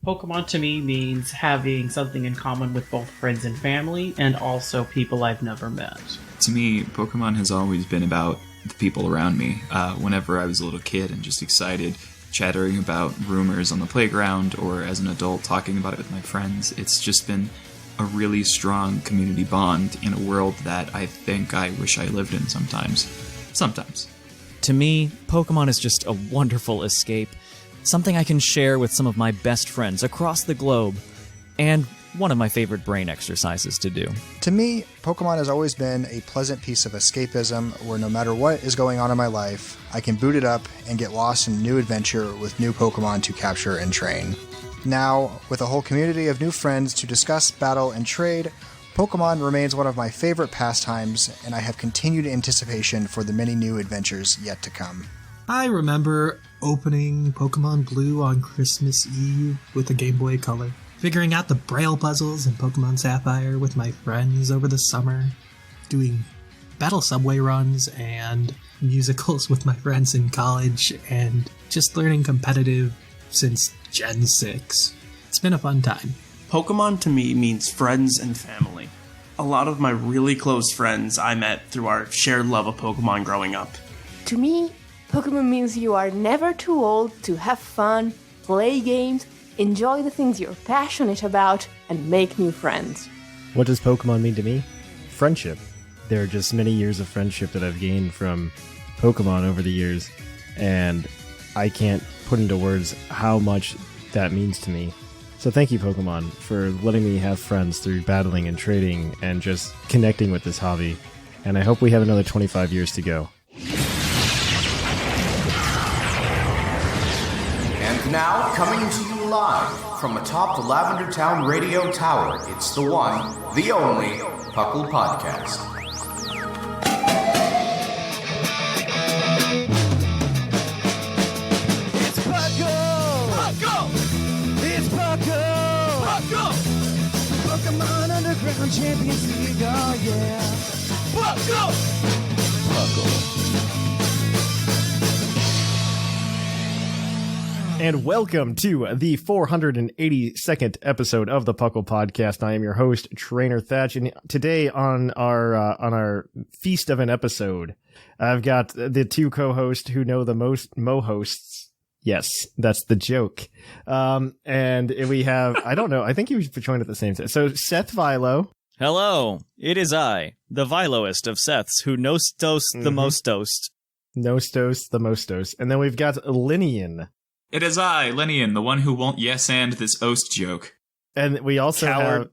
Pokemon to me means having something in common with both friends and family, and also people I've never met. To me, Pokemon has always been about the people around me. Whenever I was a little kid and just excited, chattering about rumors on the playground, or as an adult talking about it with my friends, it's just been a really strong community bond in a world that I think I wish I lived in sometimes. Sometimes. To me, Pokemon is just a wonderful escape, something I can share with some of my best friends across the globe, and one of my favorite brain exercises to do. To me, Pokemon has always been a pleasant piece of escapism where no matter what is going on in my life, I can boot it up and get lost in a new adventure with new Pokemon to capture and train. Now, with a whole community of new friends to discuss, battle, and trade, Pokemon remains one of my favorite pastimes, and I have continued anticipation for the many new adventures yet to come. I remember opening Pokemon Blue on Christmas Eve with a Game Boy Color, figuring out the Braille puzzles in Pokemon Sapphire with my friends over the summer, doing battle subway runs and musicals with my friends in college, and just learning competitive since Gen 6. It's been a fun time. Pokemon to me means friends and family. A lot of my really close friends I met through our shared love of Pokemon growing up. To me, Pokemon means you are never too old to have fun, play games, enjoy the things you're passionate about, and make new friends. What does Pokemon mean to me? Friendship. There are just many years of friendship that I've gained from Pokemon over the years, and I can't put into words how much that means to me. So thank you, Pokemon, for letting me have friends through battling and trading and just connecting with this hobby. And I hope we have another 25 years to go. And now, coming to you live from atop the Lavender Town Radio Tower, it's the one, the only, PUCL Podcast. It's PUCL! PUCL! It's PUCL! PUCL! Pokemon Underground Champions League, oh yeah! PUCL! PUCL. And welcome to the 482nd episode of the PUCL Podcast. I am your host, Trainer Thatch, and today on our feast of an episode, I've got the two co-hosts who know the most mo-hosts. Yes, that's the joke. And we have, I don't know, I think you joined at the same time. So Seth Vilo. Hello, it is I, the Viloist of Seths, who nostos the mostost. Nostos the mostos. And then we've got Lynian. It is I, Lynian, the one who won't yes-and this oast joke. And we also Coward.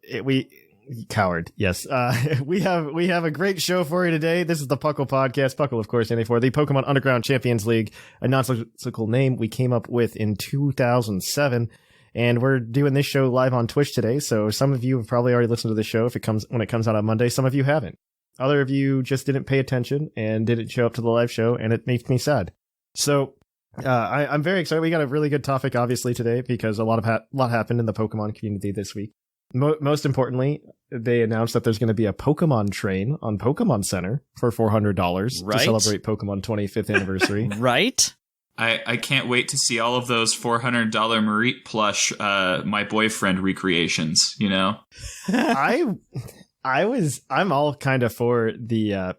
Coward, yes. We have a great show for you today. This is the PUCL Podcast. PUCL, of course, standing for the Pokemon Underground Champions League, a nonsensical name we came up with in 2007. And we're doing this show live on Twitch today, so some of you have probably already listened to the show when it comes out on Monday. Some of you haven't. Other of you just didn't pay attention and didn't show up to the live show, and it makes me sad. So I'm very excited. We got a really good topic, obviously, today because a lot happened in the Pokemon community this week. Most importantly, they announced that there's going to be a Pokemon train on Pokemon Center for $400 to celebrate Pokemon 25th anniversary. Right? I can't wait to see all of those $400 Mareep plush my boyfriend recreations, you know? I'm all kind of for the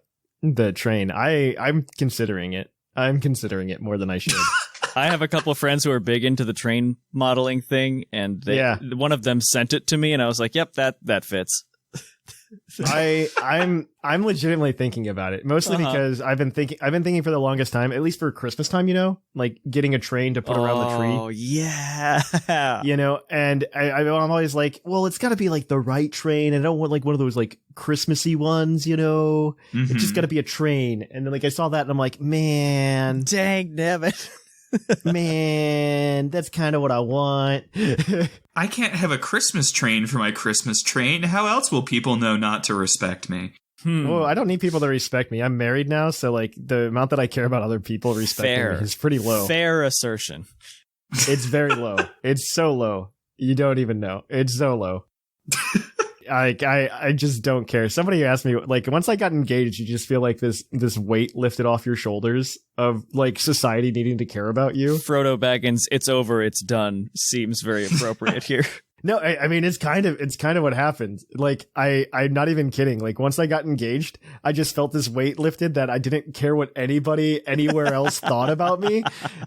train. I'm considering it. I'm considering it more than I should. I have a couple of friends who are big into the train modeling thing, and one of them sent it to me, and I was like, "Yep, that fits." I'm legitimately thinking about it, mostly because I've been thinking for the longest time, at least for Christmas time, you know, like getting a train to put around the tree. Oh yeah, you know, and I'm always like, well, it's got to be like the right train. I don't want like one of those like Christmassy ones, you know. It's just got to be a train. And then like I saw that, and I'm like, man, dang, damn it. Man, that's kind of what I want. I can't have a Christmas train for my Christmas train. How else will people know not to respect me? Well, I don't need people to respect me. I'm married now, so like the amount that I care about other people respecting me is pretty low. Fair assertion. It's very low. It's so low. You don't even know. It's so low. I just don't care. Somebody asked me, like, once I got engaged, you just feel like this weight lifted off your shoulders of like society needing to care about you. Frodo Baggins, it's over, it's done, seems very appropriate here. No, I mean, it's kind of what happened. Like, I'm not even kidding. Like, once I got engaged, I just felt this weight lifted that I didn't care what anybody anywhere else thought about me.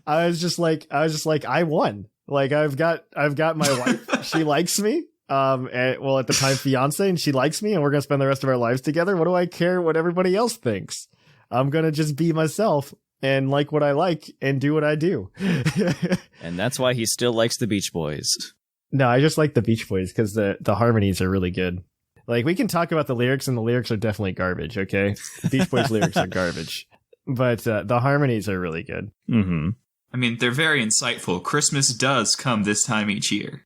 I was just like, I won. Like, I've got my wife. She likes me. Well, at the time, fiance, and she likes me, and we're gonna spend the rest of our lives together. What do I care what everybody else thinks? I'm gonna just be myself and like what I like and do what I do. And that's why he still likes the Beach Boys. No, I just like the Beach Boys because the harmonies are really good. Like, we can talk about the lyrics, and the lyrics are definitely garbage, okay? The Beach Boys lyrics are garbage. But the harmonies are really good. Mm-hmm. I mean, they're very insightful. Christmas does come this time each year.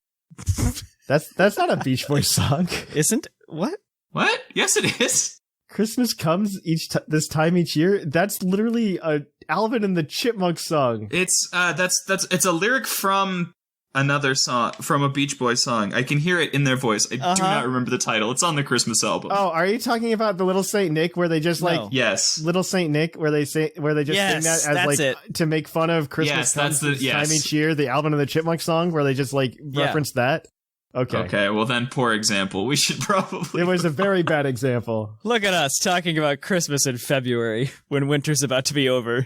That's not a Beach Boys song. Isn't? What? What? Yes, it is. Christmas comes this time each year? That's literally a Alvin and the Chipmunks song. It's it's a lyric from another song, from a Beach Boys song. I can hear it in their voice. I do not remember the title. It's on the Christmas album. Oh, are you talking about the Little Saint Nick where they just Yes. Little Saint Nick where they just sing that as like it. To make fun of Christmas comes this time each year, the Alvin and the Chipmunks song where they just like reference that? Okay, well then, poor example. We should probably... It was a very bad example. Look at us talking about Christmas in February when winter's about to be over.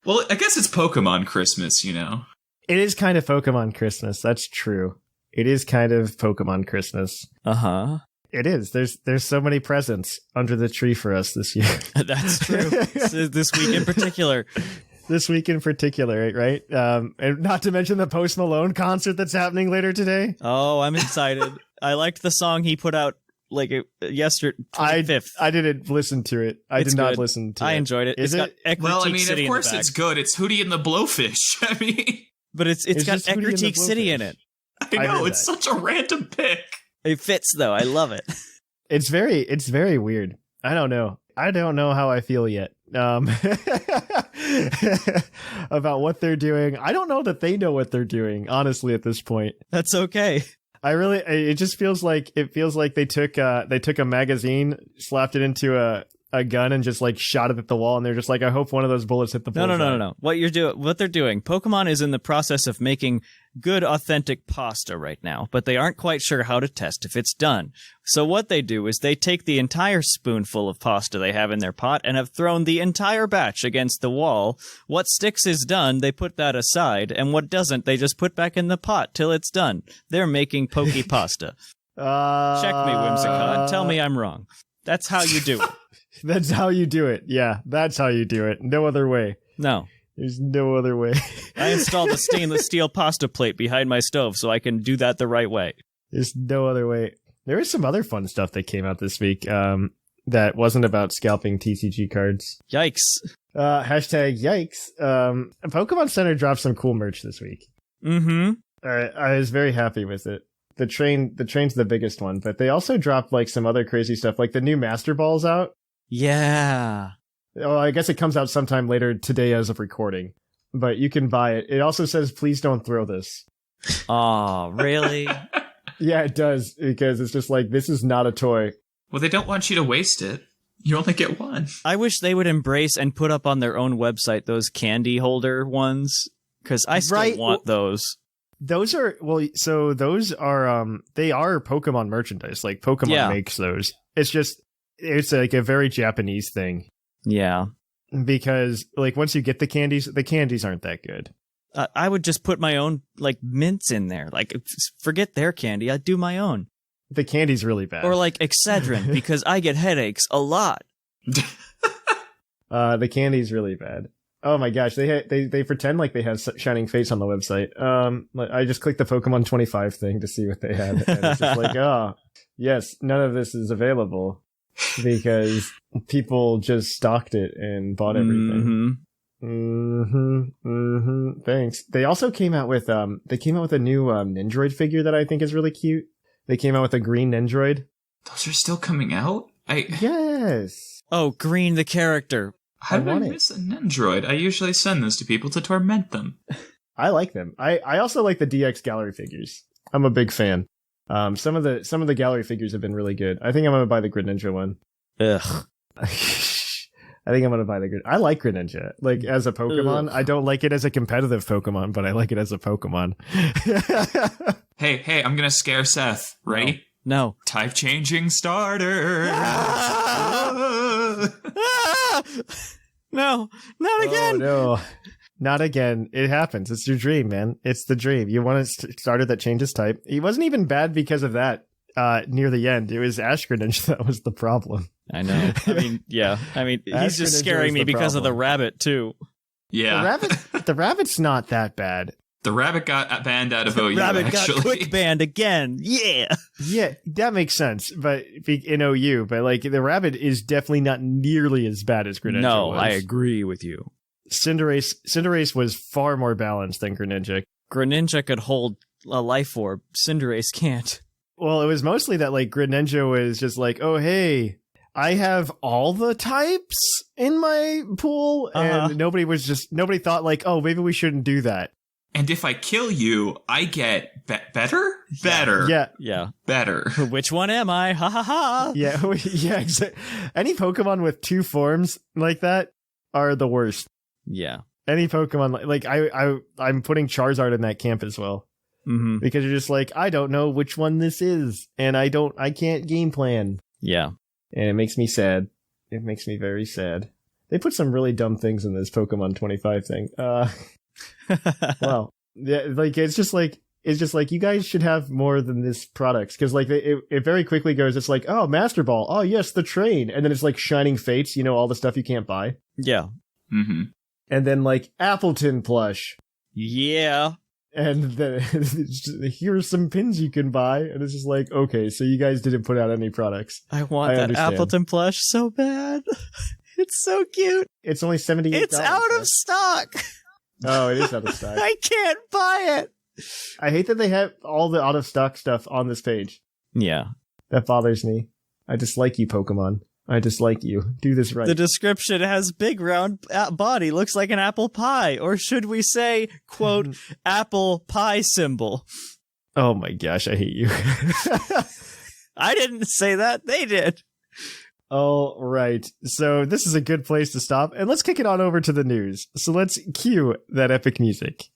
Well, I guess it's Pokemon Christmas, you know? It is kind of Pokemon Christmas. That's true. It is kind of Pokemon Christmas. Uh-huh. It is. There's so many presents under the tree for us this year. That's true. This week in particular. This week in particular, right? And not to mention the Post Malone concert that's happening later today. Oh, I'm excited. I liked the song he put out yesterday, 25th. I didn't listen to it. I did not listen to it. I enjoyed it. Is it? Well, I mean, of course it's good. It's Hootie and the Blowfish. I mean... But it's got Ecruteak City in it. I know, it's such a random pick. It fits, though. I love it. It's very weird. I don't know how I feel yet. About what they're doing. I don't know that they know what they're doing, honestly, at this point. That's okay. It just feels like they took a magazine, slapped it into a gun and just like shot it at the wall, and they're just like, I hope one of those bullets hit the bullseye. No. What they're doing, Pokemon is in the process of making good, authentic pasta right now, but they aren't quite sure how to test if it's done. So what they do is they take the entire spoonful of pasta they have in their pot and have thrown the entire batch against the wall. What sticks is done, they put that aside, and what doesn't, they just put back in the pot till it's done. They're making Poke Pasta. Check me, Whimsicott. Tell me I'm wrong. That's how you do it. That's how you do it. Yeah, that's how you do it. No other way. No. There's no other way. I installed a stainless steel pasta plate behind my stove so I can do that the right way. There's no other way. There was some other fun stuff that came out this week that wasn't about scalping TCG cards. Yikes. Hashtag yikes. Pokemon Center dropped some cool merch this week. Mm-hmm. I was very happy with it. The train's the biggest one, but they also dropped like some other crazy stuff, like the new Master Ball's out. Yeah. Oh, I guess it comes out sometime later today as of recording, but you can buy it. It also says, please don't throw this. Oh, really? Yeah, it does, because it's just like, this is not a toy. Well, they don't want you to waste it. You only get one. I wish they would embrace and put up on their own website those candy holder ones, because I still want those. Those are, they are Pokemon merchandise. Like, Pokemon makes those. It's like a very Japanese thing. Yeah. Because, like, once you get the candies aren't that good. I would just put my own, like, mints in there. Like, forget their candy. I'd do my own. The candy's really bad. Or, like, Excedrin, because I get headaches a lot. The candy's really bad. Oh my gosh, they pretend like they have Shining Face on the website. I just clicked the Pokemon 25 thing to see what they have, and it's just like, oh, yes, none of this is available because people just stocked it and bought everything. Thanks. They also came out with a new Nindroid figure that I think is really cute. They came out with a green Nindroid. Those are still coming out? Yes. Oh, Green the character. How did I miss a Nindroid? I usually send those to people to torment them. I like them. I also like the DX Gallery figures. I'm a big fan. Some of the gallery figures have been really good. I think I'm gonna buy the Greninja one. Ugh. I think I'm gonna buy the Greninja. I like Greninja. Like, as a Pokemon. Ugh. I don't like it as a competitive Pokemon, but I like it as a Pokemon. Hey, I'm gonna scare Seth. Ready? No. Type changing starter. No, not again. Oh, no. Not again. It happens. It's your dream, man. It's the dream. You want a starter that changes type. He wasn't even bad because of that near the end. It was Ash Greninja that was the problem. I know. I mean, yeah. I mean, he's Ash just Greninja scaring is me the because of the problem. rabbit, too. Yeah. The rabbit's not that bad. The rabbit got banned out of OU, Rabbit actually. got quick banned again. Yeah. Yeah, that makes sense. But in OU, but like the rabbit is definitely not nearly as bad as Greninja No, was. I agree with you. Cinderace was far more balanced than Greninja. Greninja could hold a life orb. Cinderace can't. Well, it was mostly that like Greninja was just like, oh hey, I have all the types in my pool, and nobody thought like, oh, maybe we shouldn't do that. And if I kill you, I get better? Better. Yeah. Better. Which one am I? Ha ha ha. Yeah, yeah, exactly. Any Pokemon with two forms like that are the worst. Yeah. Any Pokemon like I'm putting Charizard in that camp as well. Mm-hmm. Because you're just like, I don't know which one this is, and I can't game plan. Yeah. And it makes me sad. It makes me very sad. They put some really dumb things in this Pokemon 25 thing. Well, yeah, like it's just like you guys should have more than this products, because like it very quickly goes. It's like, oh, Master Ball. Oh yes, the train, and then it's like Shining Fates. You know, all the stuff you can't buy. Yeah. Mm-hmm. And then like Appleton plush. Yeah. And then here's some pins you can buy, and it's just like, okay, so you guys didn't put out any products. I want that understand. Appleton plush so bad. It's so cute. It's only $78. It's out of stock. Oh, it is out of stock. I can't buy it. I hate that they have all the out of stock stuff on this page. Yeah. That bothers me. I dislike you, Pokemon. I dislike you. Do this right. The description has big round body, looks like an apple pie. Or should we say, quote, apple pie symbol? Oh my gosh, I hate you. I didn't say that. They did. All right. So this is a good place to stop. And let's kick it on over to the news. So let's cue that epic music.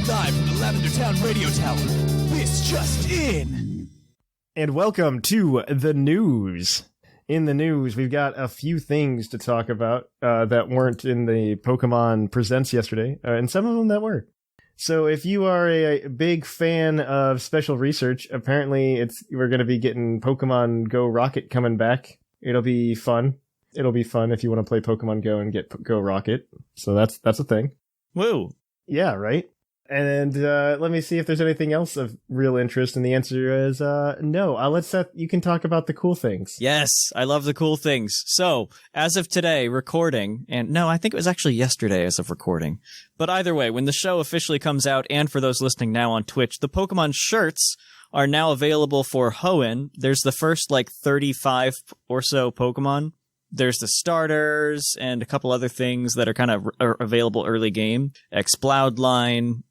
Live from the Lavender Town Radio Tower. This just in. And welcome to the news. In the news, we've got a few things to talk about that weren't in the Pokemon Presents yesterday, and some of them that were. So if you are a big fan of special research, apparently we're going to be getting Pokemon Go Rocket coming back. It'll be fun. It'll be fun if you want to play Pokemon Go and get Go Rocket. So that's a thing. Woo. Yeah, right? And let me see if there's anything else of real interest, and the answer is no. I'll let Seth, you can talk about the cool things. Yes, I love the cool things. So, as of today, recording, and no, I think it was actually yesterday as of recording. But either way, when the show officially comes out, and for those listening now on Twitch, the Pokemon shirts are now available for Hoenn. There's the first, 35 or so Pokemon. There's the starters, and a couple other things that are kind of available early game. Exploud line,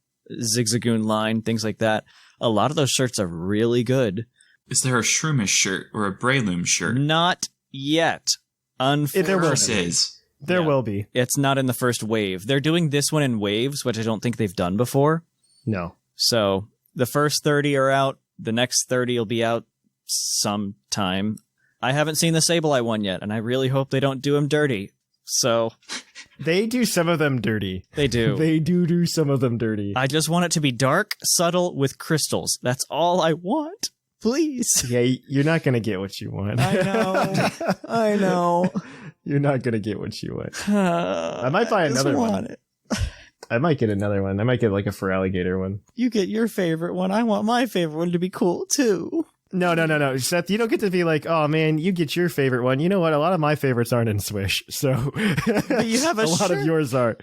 Zigzagoon line, things like that. A lot of those shirts are really good. Is there a Shroomish shirt or a Breloom shirt? Not yet. Unfortunately. There will be. It's not in the first wave. They're doing this one in waves, which I don't think they've done before. No. So the first 30 are out. The next 30 will be out sometime. I haven't seen the Sableye one yet, and I really hope they don't do him dirty. So... They do some of them dirty. They do. They do some of them dirty. I just want it to be dark, subtle, with crystals. That's all I want. Please. Yeah, you're not going to get what you want. I know. I know. You're not going to get what you want. I might buy another one. I might get another one. I might get like a Feraligatr one. You get your favorite one. I want my favorite one to be cool, too. No. Seth, you don't get to be like, oh man, you get your favorite one. You know what? A lot of my favorites aren't in Swish, so But you have a lot of yours are.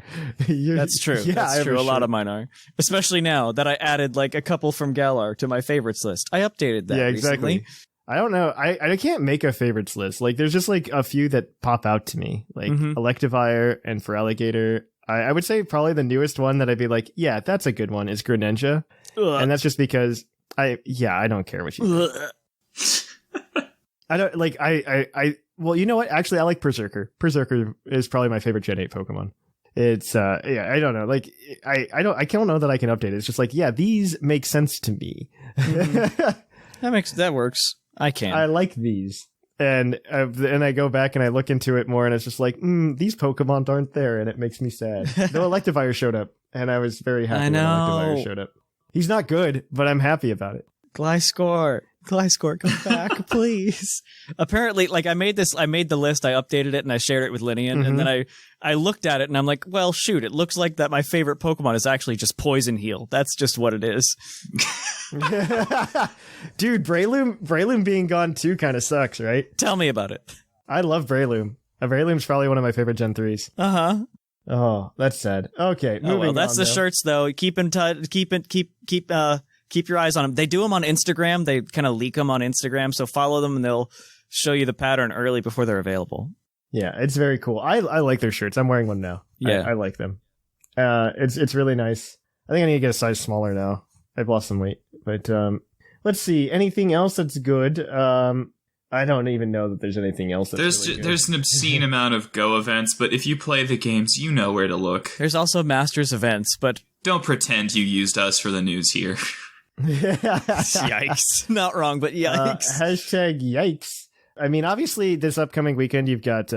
That's true. Yeah, That's true. A lot of mine are, especially now that I added like a couple from Galar to my favorites list. I updated that. Yeah, exactly. Recently. I don't know. I can't make a favorites list. Like, there's just like a few that pop out to me, like Electivire and Feraligatr. I would say probably the newest one that I'd be like, yeah, that's a good one is Greninja, and that's just because I don't care what you think. I don't like well, you know what? Actually, I like Berserker. Berserker is probably my favorite Gen 8 Pokemon. It's I don't know. Like I don't know that I can update it. It's just like, yeah, these make sense to me. That works. I can. I like these. And I go back and I look into it more, and it's just like, these Pokemon aren't there, and it makes me sad. Though Electivire showed up, and I was very happy when Electivire showed up. He's not good, but I'm happy about it. Gliscor, come back, please. Apparently, like I made the list, I updated it, and I shared it with Lynian, and then I looked at it, and I'm like, well, shoot, it looks like that my favorite Pokemon is actually just Poison Heal. That's just what it is. Dude, Breloom being gone too kind of sucks, right? Tell me about it. I love Breloom. Breloom's probably one of my favorite Gen 3s. Uh-huh. Oh, that's sad. Okay, moving on. That's the shirts, though. Keep in touch. Keep your eyes on them. They do them on Instagram. They kind of leak them on Instagram. So follow them, and they'll show you the pattern early before they're available. Yeah, it's very cool. I like their shirts. I'm wearing one now. Yeah, I like them. It's really nice. I think I need to get a size smaller now. I've lost some weight, but let's see. Anything else that's good? I don't even know that there's anything else that's really good. There's an obscene amount of Go events, but if you play the games, you know where to look. There's also Masters events, but don't pretend you used us for the news here. Yikes. Not wrong, but yikes. Hashtag yikes. I mean, obviously, this upcoming weekend, you've got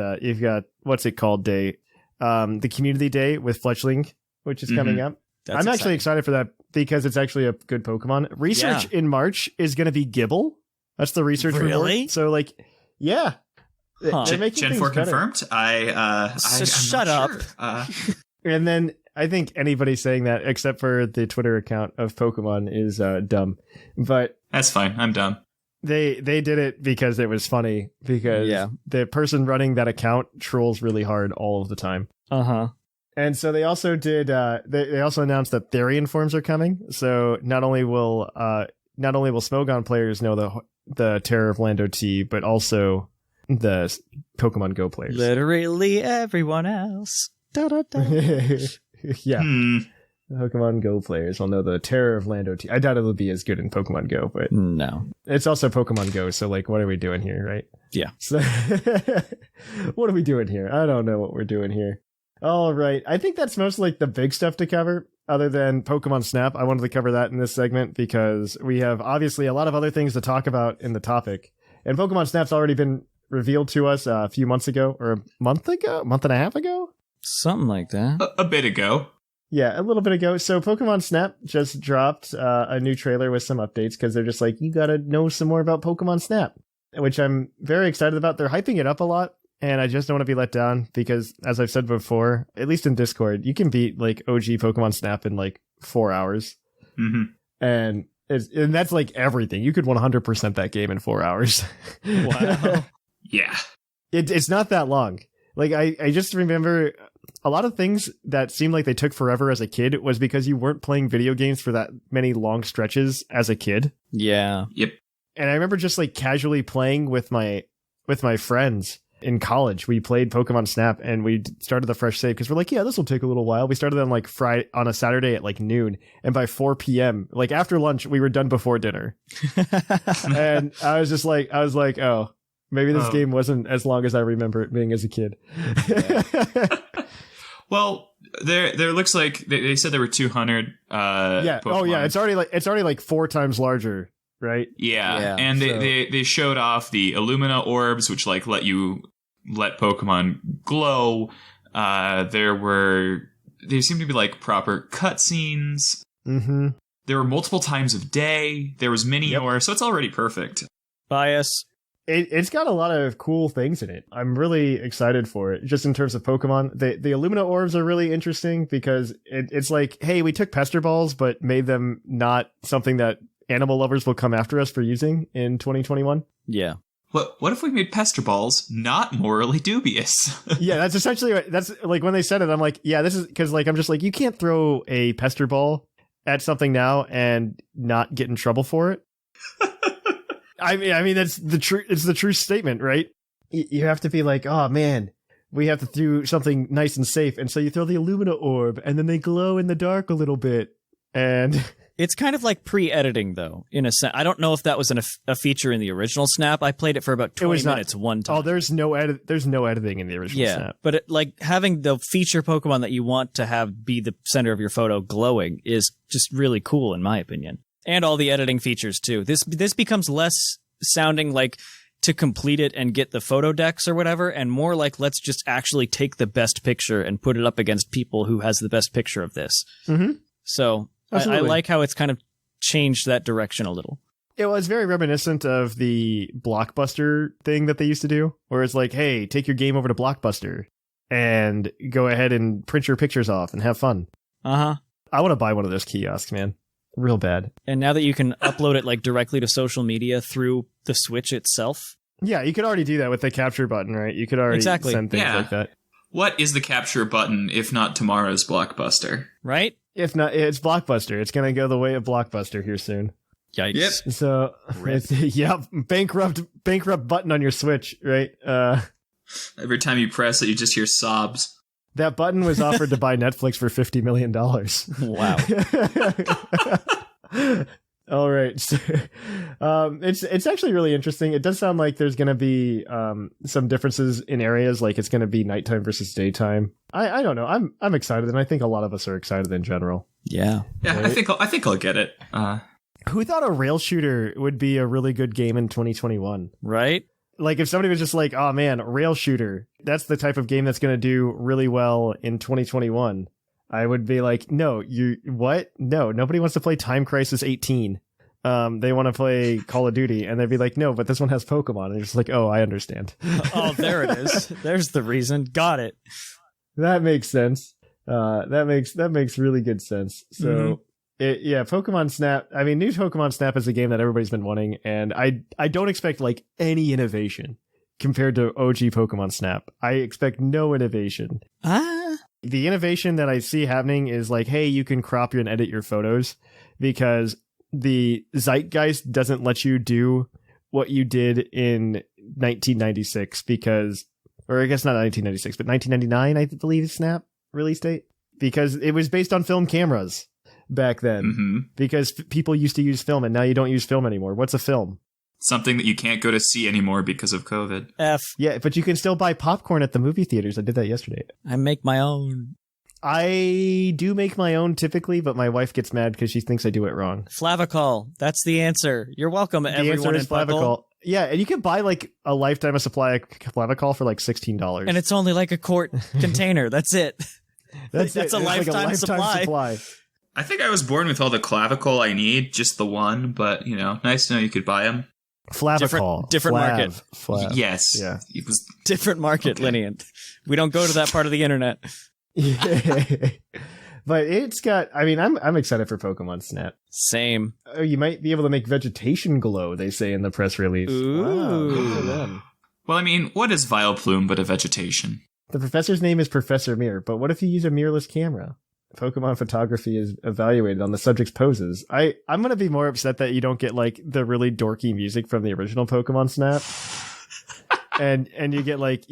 what's it called day? The Community Day with Fletchling, which is coming up. I'm actually excited for that because it's actually a good Pokemon. Research in March is going to be Gibble. That's the research report. So, like, yeah. Gen 4 confirmed? I'm shut up. Sure. And then I think anybody saying that, except for the Twitter account of Pokemon, is dumb. But that's fine. I'm dumb. They did it because it was funny. Because the person running that account trolls really hard all of the time. And so they also did. They also announced that Therian forms are coming. So not only will Smogon players know the Terror of Lando T, but also the Pokemon Go players. Literally everyone else. Yeah. Pokemon Go players will know the Terror of Lando T. I doubt it'll be as good in Pokemon Go, but no. It's also Pokemon Go, so like, what are we doing here, right? Yeah. So what are we doing here? I don't know what we're doing here. All right. I think that's most like the big stuff to cover. Other than Pokemon Snap, I wanted to cover that in this segment because we have obviously a lot of other things to talk about in the topic. And Pokemon Snap's already been revealed to us a few months ago, or a month and a half ago? Something like that. A bit ago. Yeah, a little bit ago. So Pokemon Snap just dropped a new trailer with some updates because they're just like, you gotta know some more about Pokemon Snap, which I'm very excited about. They're hyping it up a lot. And I just don't want to be let down because, as I've said before, at least in Discord, you can beat like OG Pokemon Snap in like 4 hours. And that's like everything. You could 100% that game in 4 hours. Wow. Yeah. It's not that long. Like, I just remember a lot of things that seemed like they took forever as a kid was because you weren't playing video games for that many long stretches as a kid. Yeah. Yep. And I remember just like casually playing with my friends. In college, we played Pokemon Snap and we started the fresh save because we're like, yeah, this will take a little while. We started on like Friday on a Saturday at like noon, and by 4 p.m., like after lunch, we were done before dinner. And I was like, oh, maybe this game wasn't as long as I remember it being as a kid. Well, there looks like they said there were 200. Yeah. Pokemon. Oh yeah. It's already like 4 times larger. Right. Yeah. And they showed off the Illumina orbs, which like let Pokemon glow. They seem to be like proper cutscenes. There were multiple times of day. There was Minior, so it's already perfect. Bias. It's got a lot of cool things in it. I'm really excited for it. Just in terms of Pokemon, the Illumina orbs are really interesting because it's like, hey, we took Pester Balls but made them not something that animal lovers will come after us for using in 2021. Yeah. What if we made pester balls not morally dubious? Yeah, that's essentially that's like when they said it. I'm like, yeah, this is because like I'm just like you can't throw a pester ball at something now and not get in trouble for it. I mean that's the true. It's the true statement, right? You have to be like, oh man, we have to do something nice and safe, and so you throw the Illumina orb, and then they glow in the dark a little bit, and. It's kind of like pre-editing, though, in a sense. I don't know if that was a feature in the original Snap. I played it for about 20 minutes one time. Oh, there's no editing in the original Snap. But like having the feature Pokemon that you want to have be the center of your photo glowing is just really cool, in my opinion. And all the editing features, too. This becomes less sounding like to complete it and get the photo decks or whatever, and more like let's just actually take the best picture and put it up against people who has the best picture of this. Mm-hmm. So... I like how it's kind of changed that direction a little. It was very reminiscent of the Blockbuster thing that they used to do, where it's like, hey, take your game over to Blockbuster and go ahead and print your pictures off and have fun. Uh-huh. I want to buy one of those kiosks, man. Real bad. And now that you can upload it like directly to social media through the Switch itself. Yeah, you could already do that with the capture button, right? You could already send things like that. What is the capture button if not tomorrow's Blockbuster? Right? If not, it's Blockbuster. It's going to go the way of Blockbuster here soon. Yikes. Yep. So, bankrupt button on your Switch, right? Every time you press it, you just hear sobs. That button was offered to buy Netflix for $50 million. Wow. All right. So, it's actually really interesting. It does sound like there's going to be some differences in areas, like it's going to be nighttime versus daytime. I don't know. I'm excited, and I think a lot of us are excited in general. Yeah. Yeah, right? I think I'll get it. Who thought a rail shooter would be a really good game in 2021? Right? Like if somebody was just like, oh man, rail shooter, that's the type of game that's going to do really well in 2021. I would be like, no, what? No, nobody wants to play Time Crisis 18. They want to play Call of Duty, and they'd be like, no, but this one has Pokemon. And you're just like, oh, I understand. Oh, there it is. There's the reason. Got it. That makes sense. That makes really good sense. So, Pokemon Snap. I mean, new Pokemon Snap is a game that everybody's been wanting, and I don't expect like any innovation compared to OG Pokemon Snap. I expect no innovation. The innovation that I see happening is like, hey, you can crop and edit your photos, because the zeitgeist doesn't let you do what you did in 1996 or I guess not 1996, but 1999, I believe is Snap release date, because it was based on film cameras back then, because people used to use film, and now you don't use film anymore. What's a film? Something that you can't go to see anymore because of COVID. Yeah, but you can still buy popcorn at the movie theaters. I did that yesterday. I make my own. I do make my own typically, but my wife gets mad because she thinks I do it wrong. Flavicol. That's the answer. You're welcome, everyone in Flavicol. Yeah, and you can buy like a lifetime of supply of Flavicol for like $16. And it's only like a quart container. That's it. That's a lifetime supply. I think I was born with all the clavicle I need, just the one, but, nice to know you could buy them. Flavicol. Different market. Yes. Yeah. It was different market, okay. Lynian. We don't go to that part of the internet. Yeah. But it's got, I mean, I'm excited for Pokemon Snap. Same. Oh, you might be able to make vegetation glow, they say in the press release. Ooh. Wow, good for them. Well, I mean, what is Vileplume but a vegetation? The professor's name is Professor Mirror, but what if you use a mirrorless camera? Pokemon photography is evaluated on the subject's poses. I'm going to be more upset that you don't get like the really dorky music from the original Pokemon Snap. and you get like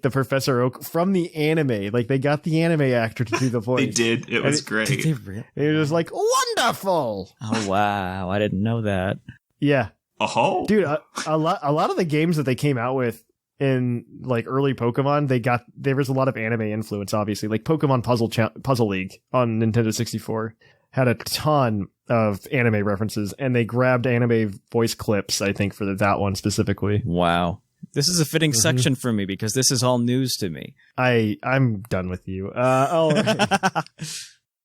the Professor Oak from the anime. Like they got the anime actor to do the voice. They did. It was great. Did they really? It was like wonderful. Oh wow, I didn't know that. Yeah. Oh, dude, a lot of the games that they came out with in like early Pokemon, there was a lot of anime influence, obviously. Like Pokemon Puzzle League on Nintendo 64 had a ton of anime references, and they grabbed anime voice clips, I think, for that one specifically. Wow. This is a fitting section for me because this is all news to me. I'm done with you. All right.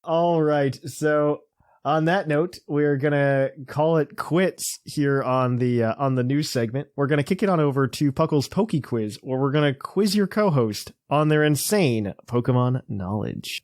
All right. So on that note, we're gonna call it quits here on the news segment. We're gonna kick it on over to Puckle's Poke Quiz, where we're gonna quiz your co-host on their insane Pokemon knowledge.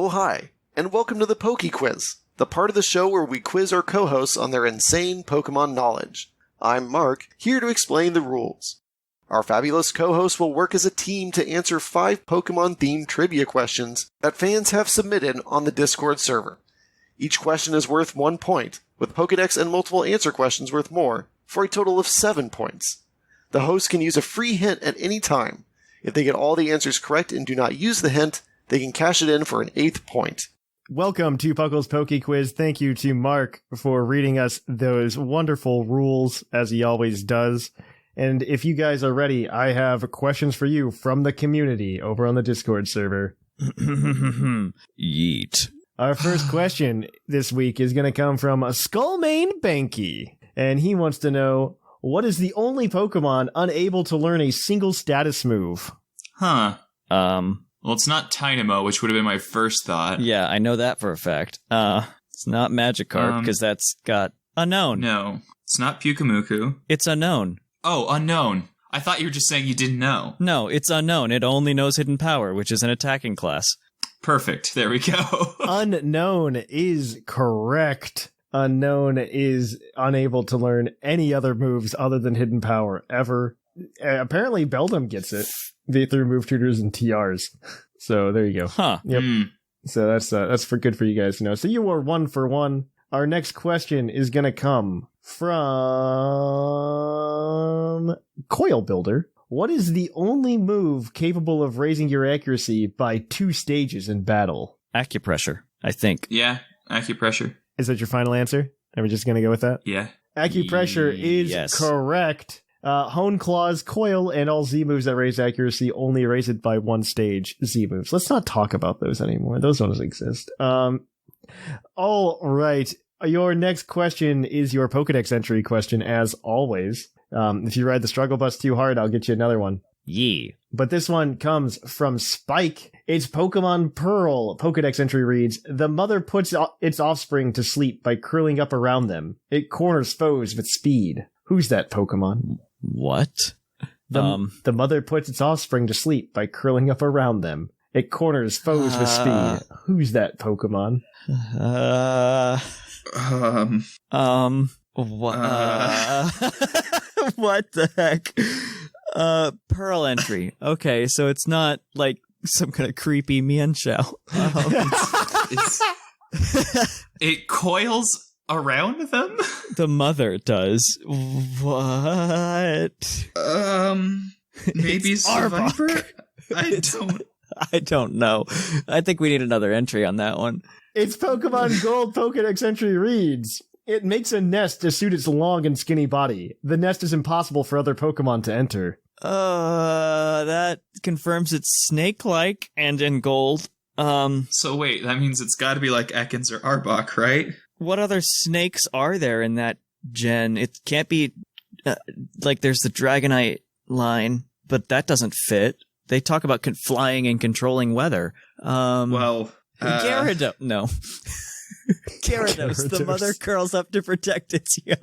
hi, and welcome to the Poke Quiz, the part of the show where we quiz our co-hosts on their insane Pokemon knowledge. I'm Mark, here to explain the rules. Our fabulous co-hosts will work as a team to answer 5 Pokemon-themed trivia questions that fans have submitted on the Discord server. Each question is worth 1 point, with Pokedex and multiple answer questions worth more, for a total of 7 points. The host can use a free hint at any time. If they get all the answers correct and do not use the hint, they can cash it in for an 8th point. Welcome to PUCL's Poke Quiz. Thank you to Mark for reading us those wonderful rules, as he always does. And if you guys are ready, I have questions for you from the community over on the Discord server. Yeet. Our first question this week is going to come from Skullmane Banky. And he wants to know, what is the only Pokemon unable to learn a single status move? Huh. Well, it's not Tynamo, which would have been my first thought. Yeah, I know that for a fact. It's not Magikarp, because that's got unknown. No. It's not Pyukumuku. It's unknown. Oh, unknown. I thought you were just saying you didn't know. No, it's unknown. It only knows Hidden Power, which is an attacking class. Perfect. There we go. Unknown is correct. Unknown is unable to learn any other moves other than Hidden Power ever. Apparently, Beldum gets it through move tutors and TRs. So there you go. Huh. Yep. So that's good for you guys to know. So you were 1 for 1. Our next question is going to come from Coil Builder. What is the only move capable of raising your accuracy by 2 stages in battle? Acupressure, I think. Yeah, acupressure. Is that your final answer? Are we just going to go with that? Yeah. Acupressure is correct. Hone Claws, Coil, and all Z moves that raise accuracy only raise it by 1 stage. Z moves. Let's not talk about those anymore. Those don't exist. All right. Your next question is your Pokedex entry question, as always. If you ride the struggle bus too hard, I'll get you another one. Yee. But this one comes from Spike. It's Pokemon Pearl. Pokedex entry reads, the mother puts its offspring to sleep by curling up around them. It corners foes with speed. Who's that Pokemon? What? The mother puts its offspring to sleep by curling up around them. It corners foes with speed. Who's that Pokemon? What the heck? Pearl entry. Okay, so it's not like some kind of creepy Mienshao. It coils around them? The mother does. What? Maybe Survivor? I don't know. I think we need another entry on that one. It's Pokemon Gold. Pokedex entry reads, it makes a nest to suit its long and skinny body. The nest is impossible for other Pokemon to enter. That confirms it's snake-like and in gold. So wait, that means it's gotta be like Ekans or Arbok, right? What other snakes are there in that gen? It can't be, like there's the Dragonite line, but that doesn't fit. They talk about flying and controlling weather. Gyarados. No. Gyarados. The mother curls up to protect its young.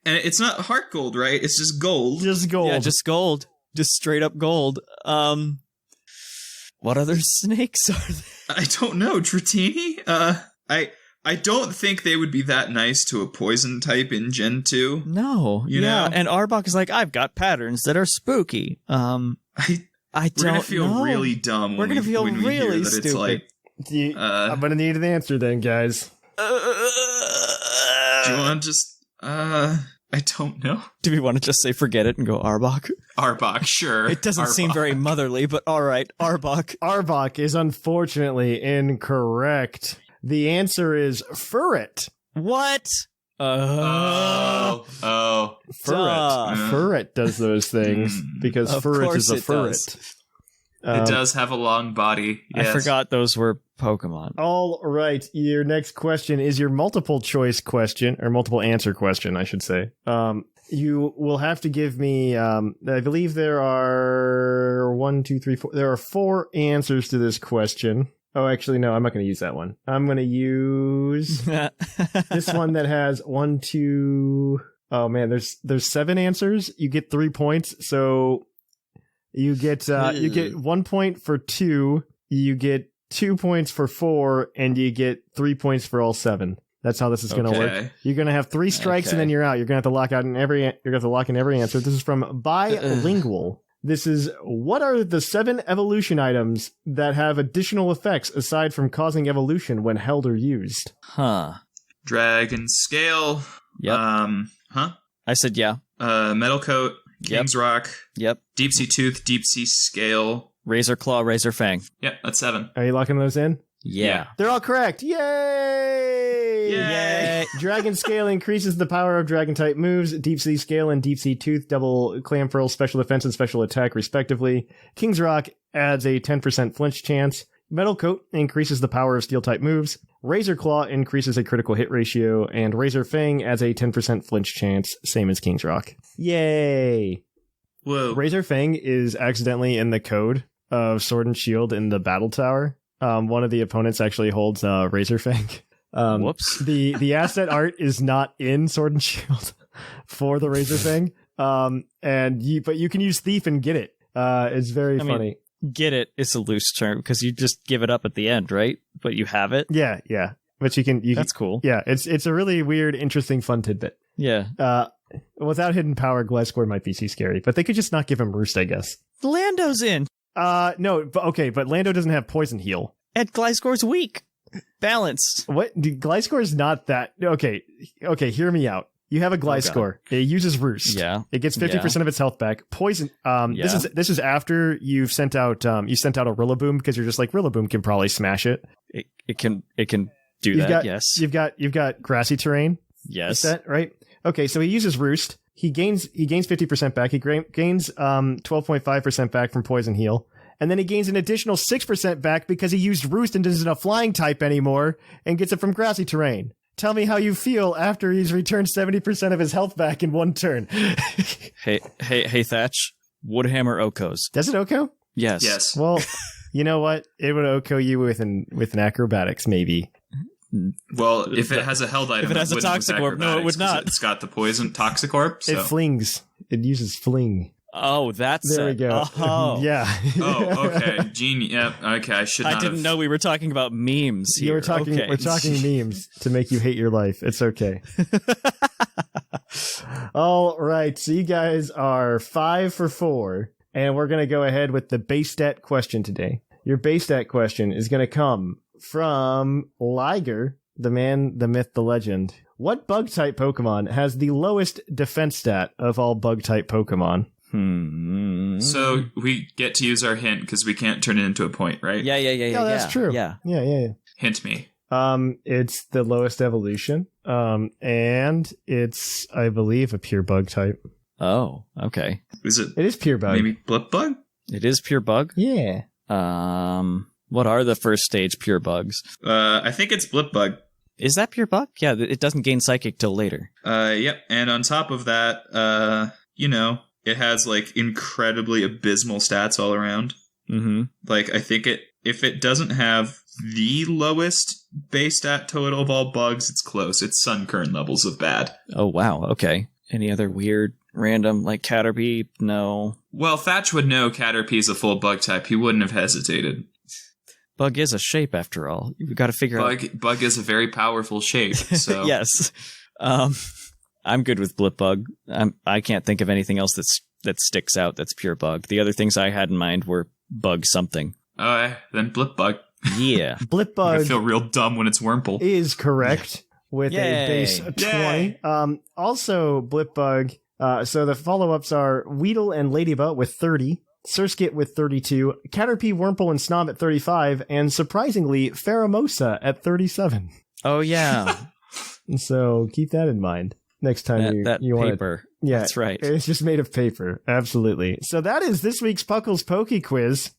And it's not heart gold, right? It's just gold. Just gold. Yeah, just gold. Just straight up gold. What other snakes are there? I don't know. Dratini? I don't think they would be that nice to a poison type in Gen 2. No. You know? And Arbok is like, I've got patterns that are spooky. I we're gonna feel really dumb. We're gonna feel really stupid. It's like, I'm gonna need an answer then, guys. Do you want to just? I don't know. Do we want to just say forget it and go Arbok? Arbok, sure. It doesn't seem very motherly, but all right, Arbok. Arbok is unfortunately incorrect. The answer is Furret. What? Oh. Furret. Furret does those things because Furret is a Furret. It does have a long body. Yes. I forgot those were Pokemon. All right. Your next question is your multiple choice question, or multiple answer question, I should say. You will have to give me, I believe there are 1, 2, 3, 4. There are 4 answers to this question. Oh, actually, no, I'm not going to use that one. I'm going to use this one that has 1, 2, Oh man, there's 7 answers. You get 3 points. So you get 1 point for 2. You get 2 points for 4, and you get 3 points for all 7. That's how this is going to work. You're going to have 3 strikes and then you're out. You're going to have to lock in every answer. This is from Bilingual. This is, what are the 7 evolution items that have additional effects aside from causing evolution when held or used? Dragon Scale. Yep. I said yeah. Metal Coat. King's Rock. Yep. Deep Sea Tooth. Deep Sea Scale. Razor Claw, Razor Fang. Yep, that's 7. Are you locking those in? Yeah. They're all correct. Yay! Dragon Scale increases the power of Dragon-type moves. Deep Sea Scale and Deep Sea Tooth double Clamfurl special defense and special attack, respectively. King's Rock adds a 10% flinch chance. Metal Coat increases the power of Steel-type moves. Razor Claw increases a critical hit ratio. And Razor Fang adds a 10% flinch chance, same as King's Rock. Yay! Whoa. Razor Fang is accidentally in the code of Sword and Shield in the battle tower. One of the opponents actually holds Razor Fang. Whoops. The asset art is not in Sword and Shield for the Razor Fang. But you can use Thief and get it. It's very funny. Get it is a loose term because you just give it up at the end, right? But you have it. Yeah. But you can. That's cool. Yeah, it's a really weird, interesting, fun tidbit. Yeah. Without hidden power, Gliscor might be too scary, but they could just not give him Roost, I guess. Lando's in. No, but Lando doesn't have Poison Heal. And Gliscor's weak. Balanced. What? Gliscor is not that. Okay, hear me out. You have a Gliscor. It uses Roost. Yeah. It gets 50% of its health back. Poison. This is after you've sent out a Rillaboom because you're just like Rillaboom can probably smash it. It can do that. Yes. You've got grassy terrain. Yes. Is that right? Okay, so he uses Roost. He gains 50% back. He gains 12.5% back from Poison Heal. And then he gains an additional 6% back because he used Roost and isn't a flying type anymore and gets it from grassy terrain. Tell me how you feel after he's returned 70% of his health back in one turn. Hey, Thatch. Woodhammer Okos. Does it Oko? Yes. Well, you know what? It would Oko you with an acrobatics, maybe. Well, if it has a held item, if it has a Toxicorp, no, it would not. It's got the poison Toxicorp. So. It flings. It uses fling. Oh, that's there we go. Oh, yeah. Oh, okay. Genius. Yep. Okay. I didn't know we were talking about memes here. We're talking memes to make you hate your life. It's okay. All right. So you guys are 5 for 4, and we're gonna go ahead with the base stat question today. Your base stat question is gonna come from Liger, the man, the myth, the legend. What bug-type Pokemon has the lowest defense stat of all bug-type Pokemon? So we get to use our hint because we can't turn it into a point, right? Yeah. Oh, that's true. Yeah. Hint me. It's the lowest evolution. And it's, I believe, a pure bug type. Oh, okay. Is it? It is pure bug. Maybe Blip Bug? It is pure bug? Yeah. What are the first stage pure bugs? I think it's Blip Bug. Is that pure bug? Yeah, it doesn't gain psychic till later. Yep. And on top of that, it has like incredibly abysmal stats all around. Mm-hmm. Like I think if it doesn't have the lowest base stat total of all bugs, it's close. It's Sunkern levels of bad. Oh wow. Okay. Any other weird, random like Caterpie? No. Well, Thatch would know Caterpie's a full bug type. He wouldn't have hesitated. Bug is a shape after all. You've got to figure out. Bug is a very powerful shape. So yes. I'm good with Blip Bug. I can't think of anything else that sticks out that's pure bug. The other things I had in mind were bug something. Then Blip Bug. Yeah. Blip Bug. I feel real dumb when it's Wurmple. Is correct with a base 20. Also, Blip Bug. So the follow-ups are Weedle and Ladybug with 30. Surskit with 32, Caterpie, Wurmple, and Snob at 35, and surprisingly, Pheromosa at 37. Oh, yeah. So keep that in mind next time you want paper. Yeah, that's right. It's just made of paper. Absolutely. So that is this week's PUCL's Poke Quiz.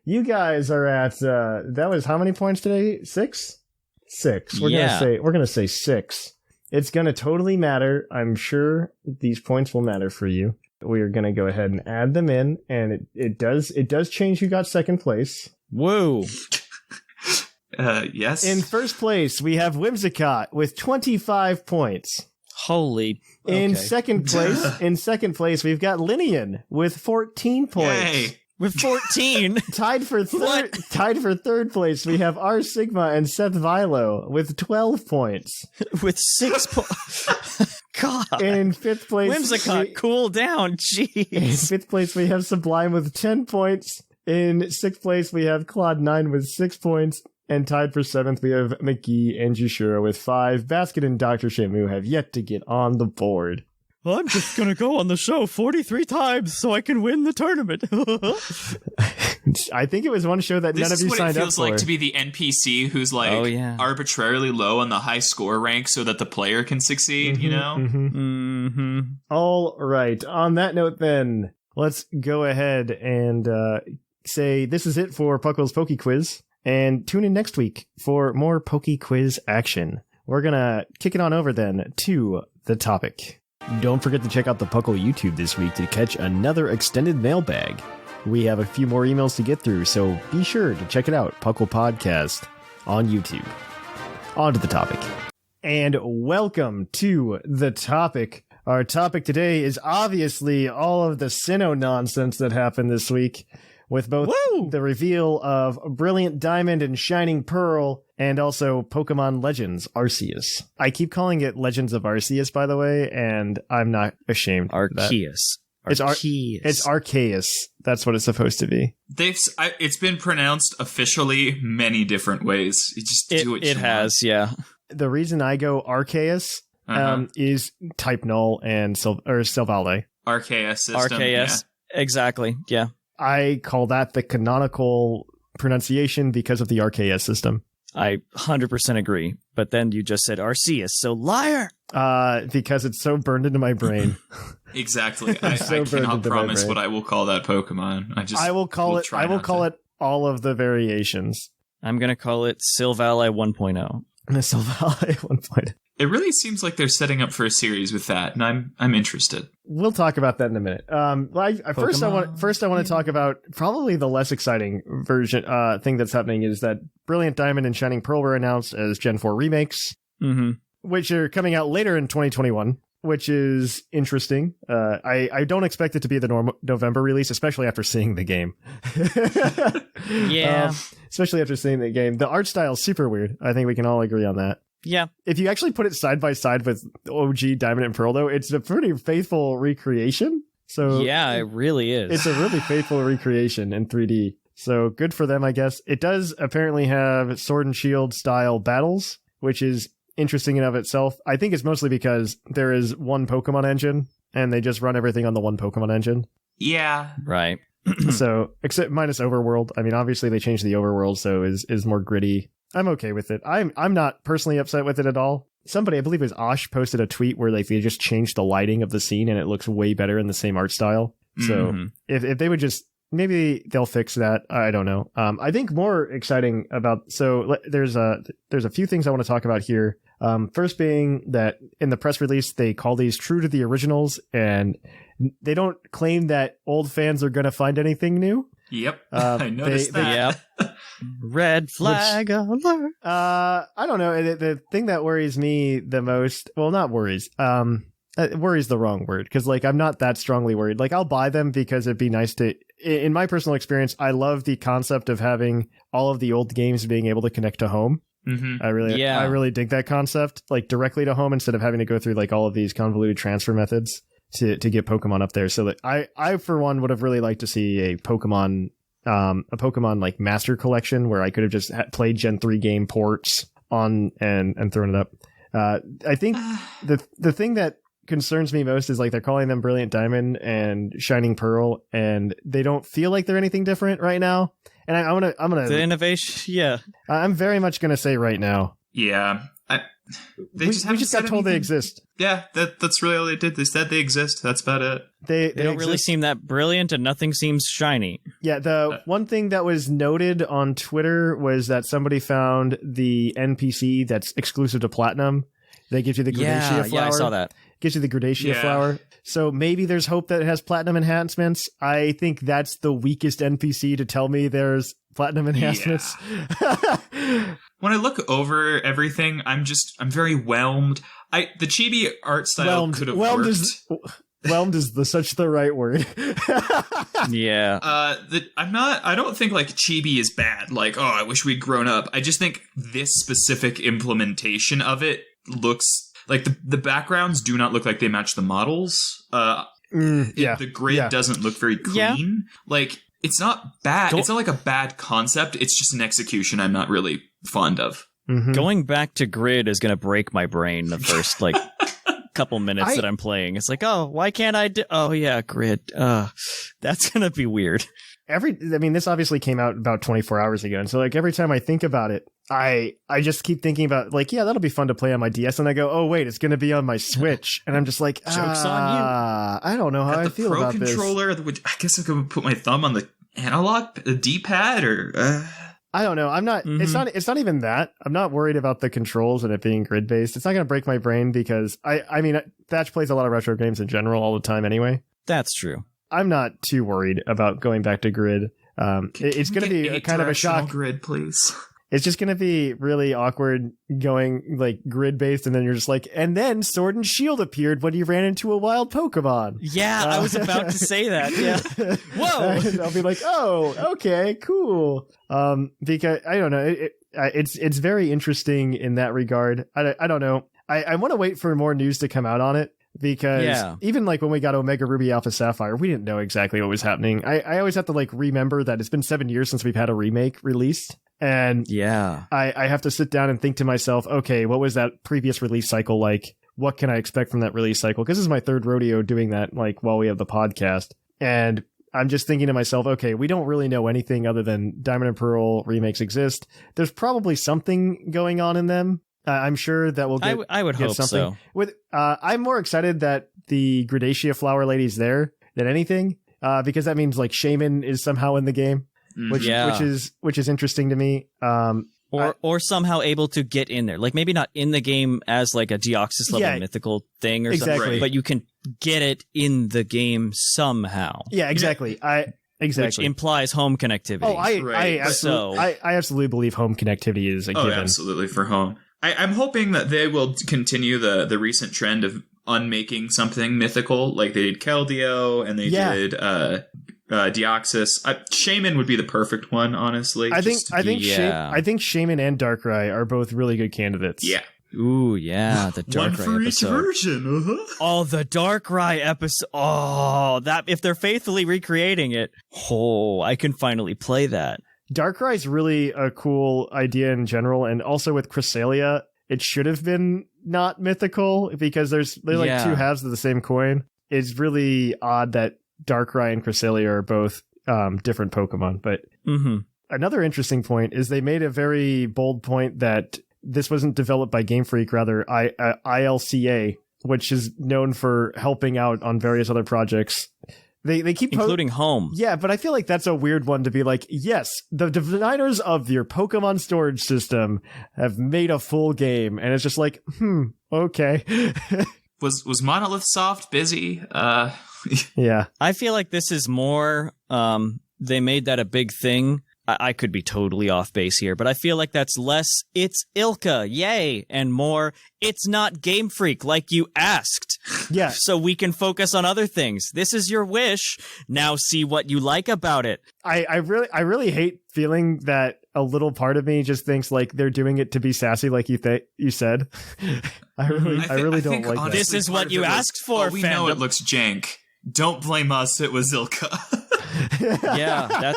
You guys are at, that was how many points today? 6? 6. We're gonna say 6. It's gonna totally matter. I'm sure these points will matter for you. We are going to go ahead and add them in, and it does change who got second place. Whoa. Yes. In first place, we have Whimsicott with 25 points. Holy. In okay. second place, we've got Lynian with 14 points. Yay. With 14. Tied for third place, we have R Sigma and Seth Vilo with 12 points. With 6 points. God. In fifth place, Whimsicott, cool down. Jeez. In fifth place, we have Sublime with 10 points. In sixth place, we have Claude9 with 6 points. And tied for seventh, we have McGee and Jushura with 5. Basket and Dr. Shamu have yet to get on the board. I'm just going to go on the show 43 times so I can win the tournament. I think it was one show that none of you signed up for. This is what it feels like to be the NPC who's like arbitrarily low on the high score rank so that the player can succeed, you know? All right. On that note, then, let's go ahead and say this is it for PUCL's Poke Quiz. And tune in next week for more Poke Quiz action. We're going to kick it on over then to the topic. Don't forget to check out the PUCL YouTube this week to catch another extended mailbag. We have a few more emails to get through, so be sure to check it out, PUCL Podcast on YouTube. On to the topic. And welcome to the topic. Our topic today is obviously all of the Sinnoh nonsense that happened this week, with both the reveal of Brilliant Diamond and Shining Pearl, and also Pokemon Legends Arceus. I keep calling it Legends of Arceus, by the way, and I'm not ashamed of that. It's Arceus. That's what it's supposed to be. It's been pronounced officially many different ways. You just do it. It has, yeah. The reason I go Arceus is Type Null and Silvally. Arceus system. Arceus, exactly, yeah. I call that the canonical pronunciation because of the Arceus system. I 100% agree, but then you just said Arceus, so liar! Because it's so burned into my brain. Exactly. I cannot promise what I will call that Pokemon. I will call it all of the variations. I'm going to call it Silvally 1.0. Silvally 1.0. It really seems like they're setting up for a series with that, and I'm interested. We'll talk about that in a minute. First, I want to talk about probably the less exciting thing that's happening is that Brilliant Diamond and Shining Pearl were announced as Gen 4 remakes, which are coming out later in 2021, which is interesting. I don't expect it to be the November release, especially after seeing the game. Yeah. Especially after seeing the game. The art style is super weird. I think we can all agree on that. Yeah. If you actually put it side by side with OG Diamond and Pearl, though, it's a pretty faithful recreation. So yeah, it really is. It's a really faithful recreation in 3D. So good for them, I guess. It does apparently have Sword and Shield style battles, which is interesting in of itself. I think it's mostly because there is one Pokemon engine, and they just run everything on the one Pokemon engine. Yeah. Right. So, except minus Overworld. I mean, obviously they changed the Overworld, so is more gritty. I'm okay with it. I'm not personally upset with it at all. Somebody, I believe it was Osh, posted a tweet where they just changed the lighting of the scene and it looks way better in the same art style. So if they would just, maybe they'll fix that. I don't know. I think more exciting about, so there's a few things I want to talk about here. First being that in the press release, they call these true to the originals and they don't claim that old fans are going to find anything new. Yep. I noticed that. Yep. Red flag alert. I don't know. The thing that worries me the most, well, not worries. Worries the wrong word, because I'm not that strongly worried. I'll buy them because it'd be nice to. In my personal experience, I love the concept of having all of the old games being able to connect to home. I really dig that concept, directly to home instead of having to go through all of these convoluted transfer methods to get Pokemon up there. So that I for one would have really liked to see a Pokemon master collection where I could have just played Gen 3 game ports on and thrown it up. I think the thing that concerns me most is they're calling them Brilliant Diamond and Shining Pearl, and they don't feel like they're anything different right now. And I'm gonna the innovation. Yeah, I'm very much gonna say right now. Yeah, we just got told they exist. Yeah, that's really all they did. They said they exist. That's about it. They don't really seem that brilliant, and nothing seems shiny. Yeah, the one thing that was noted on Twitter was that somebody found the NPC that's exclusive to Platinum. They give you the Grenadilla flower. Yeah, I saw that. gives you the Gradacia flower. So maybe there's hope that it has platinum enhancements. I think that's the weakest NPC to tell me there's platinum enhancements. Yeah. When I look over everything, I'm very whelmed. The chibi art style could have worked. Whelmed is such the right word. Yeah. I don't think like chibi is bad. Like, oh, I wish we'd grown up. I just think this specific implementation of it looks like the backgrounds do not look like they match the models. The grid doesn't look very clean. Yeah. Like, it's not bad. It's not like a bad concept. It's just an execution I'm not really fond of. Mm-hmm. Going back to grid is going to break my brain the first like couple minutes that I'm playing. It's like, oh, why can't I do? Oh yeah, grid. That's going to be weird. This obviously came out about 24 hours ago, and so like every time I think about it, I just keep thinking about like, yeah, that'll be fun to play on my DS, and I go, oh wait, it's going to be on my Switch, and I'm just like, joke's on you. I don't know how I feel about this. The Pro Controller, I guess I could put my thumb on the analog, the D-pad, or I don't know. I'm not. Mm-hmm. It's not even that. I'm not worried about the controls and it being grid based. It's not going to break my brain because I mean, Thatch plays a lot of retro games in general all the time anyway. That's true. I'm not too worried about going back to grid. It's going to be kind of a shock. Grid, please. It's just going to be really awkward going like grid based, and then you're just like, and then Sword and Shield appeared when you ran into a wild Pokemon. Yeah, I was about to say that. Yeah. Whoa. And I'll be like, oh, okay, cool. Because I don't know, it's very interesting in that regard. I don't know. I want to wait for more news to come out on it. Because even like when we got Omega Ruby Alpha Sapphire, we didn't know exactly what was happening. I always have to like remember that it's been 7 years since we've had a remake released. And I have to sit down and think to myself, okay, what was that previous release cycle like? What can I expect from that release cycle? Because this is my third rodeo doing that, like while we have the podcast. And I'm just thinking to myself, okay, we don't really know anything other than Diamond and Pearl remakes exist. There's probably something going on in them. I'm sure that we'll get. I would hope something. so. I'm more excited that the Gradacia flower lady's there than anything, because that means like Shaman is somehow in the game, which is interesting to me. Or somehow able to get in there, like maybe not in the game as like a Deoxys level mythical thing or something, but you can get it in the game somehow. Yeah, exactly. Which implies home connectivity. Oh, I absolutely believe home connectivity is a given. Oh, absolutely for home. I'm hoping that they will continue the recent trend of unmaking something mythical, like they did Keldeo and they did Deoxys. Shaman would be the perfect one, honestly. I think Shaman and Darkrai are both really good candidates. Yeah. Ooh, yeah, the Darkrai one for episode. Each version. Oh, the Darkrai episode. Oh, that if they're faithfully recreating it, I can finally play that. Darkrai is really a cool idea in general, and also with Cresselia, it should have been not mythical because they're like two halves of the same coin. It's really odd that Darkrai and Cresselia are both different Pokemon. But another interesting point is they made a very bold point that this wasn't developed by Game Freak, rather ILCA, which is known for helping out on various other projects. They keep including home. Yeah, but I feel like that's a weird one to be like, yes, the designers of your Pokemon storage system have made a full game, and it's just like, okay. Was Monolith Soft busy? Yeah. I feel like this is more they made that a big thing. I could be totally off base here, but I feel like that's less, it's Ilka, yay, and more, it's not Game Freak like you asked. Yeah. So we can focus on other things. This is your wish. Now see what you like about it. I really hate feeling that a little part of me just thinks like they're doing it to be sassy, like you said. I really don't like that. This is what you asked for, we know it looks jank. Don't blame us, it was Ilka. Yeah,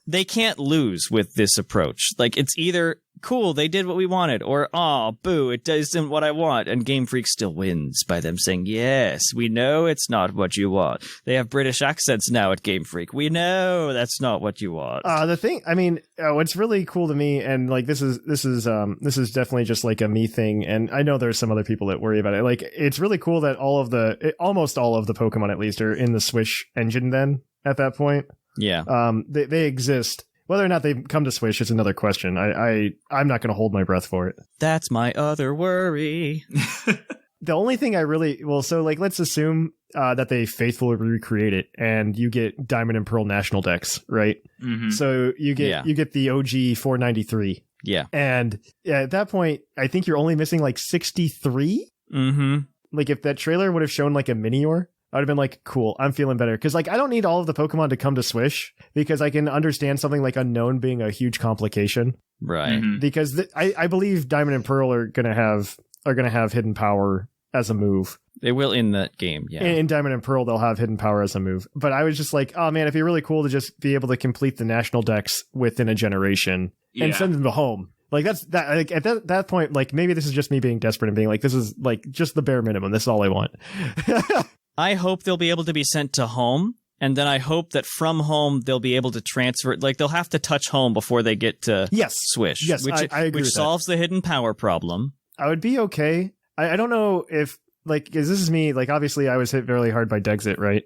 they can't lose with this approach. Like, it's either, cool, they did what we wanted, or, oh, boo, it isn't what I want, and Game Freak still wins by them saying, yes, we know it's not what you want. They have British accents now at Game Freak. We know that's not what you want. What's really cool to me, and, like, this is definitely just, like, a me thing, and I know there's some other people that worry about it. Like, it's really cool that almost all of the Pokemon, at least, are in the Swish engine then, at that point. Yeah. They exist. Whether or not they come to Swish is another question. I'm not going to hold my breath for it. That's my other worry. the only thing I really so like let's assume that they faithfully recreate it and you get Diamond and Pearl national decks, right? Mm-hmm. So you get the OG 493. Yeah. And at that point, I think you're only missing like 63. Mm-hmm. Like if that trailer would have shown like a Minior, I would have been like, cool, I'm feeling better. Because like I don't need all of the Pokemon to come to Swish because I can understand something like Unknown being a huge complication. Right. Mm-hmm. Because I believe Diamond and Pearl are gonna have Hidden Power as a move. They will in that game, yeah. In Diamond and Pearl, they'll have Hidden Power as a move. But I was just like, oh man, it'd be really cool to just be able to complete the national decks within a generation and send them to home. Like that's that. Like at that point, like maybe this is just me being desperate and being like, this is like just the bare minimum. This is all I want. I hope they'll be able to be sent to home, and then I hope that from home they'll be able to transfer. Like they'll have to touch home before they get to Swish. Yes, I agree which with solves the Hidden Power problem. I would be okay. I don't know if like because this is me. Like obviously, I was hit really hard by Dexit, right?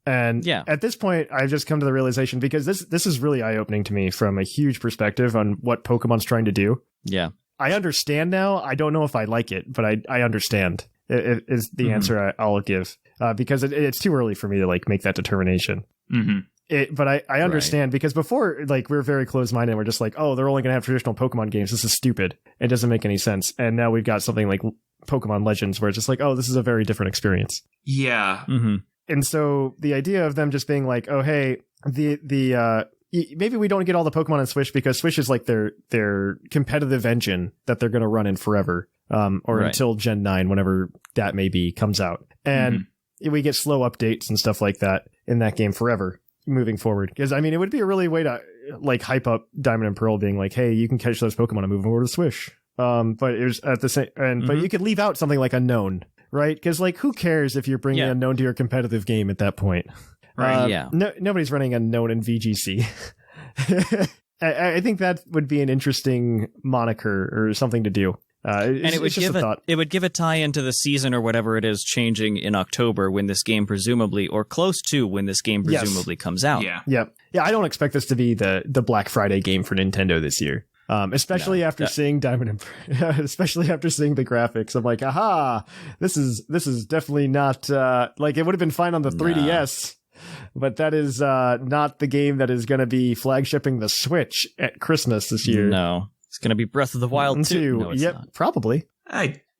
And at this point, I've just come to the realization because this is really eye opening to me from a huge perspective on what Pokemon's trying to do. Yeah, I understand now. I don't know if I like it, but I understand. It is the answer I'll give because it's too early for me to like make that determination. Mm-hmm. But I understand because before, like, we were very closed-minded. We're just like, oh, they're only going to have traditional Pokemon games. This is stupid. It doesn't make any sense. And now we've got something like Pokemon Legends where it's just like, oh, this is a very different experience. Yeah. Mm-hmm. And so the idea of them just being like, oh, hey, maybe we don't get all the Pokemon in Swish because Swish is like their competitive engine that they're going to run in forever, until Gen 9, whenever that may be, comes out. And we get slow updates and stuff like that in that game forever moving forward. Because, I mean, it would be a really way to like hype up Diamond and Pearl being like, hey, you can catch those Pokemon and move over to Swish. But it was at the same, but you could leave out something like Unknown, right? Because like, who cares if you're bringing Unknown to your competitive game at that point? Right. Nobody's running Unknown in VGC. I think that would be an interesting moniker or something to do. It would give a tie into the season or whatever it is changing in October when this game presumably, or close to when this game presumably comes out. Yeah. I don't expect this to be the Black Friday game for Nintendo this year. Especially after seeing Diamond and especially after seeing the graphics. I'm like, aha, this is definitely not like it would have been fine on the 3DS. But that is not the game that is going to be flagshipping the Switch at Christmas this year. No. It's going to be Breath of the Wild 2. No, it's not. Probably.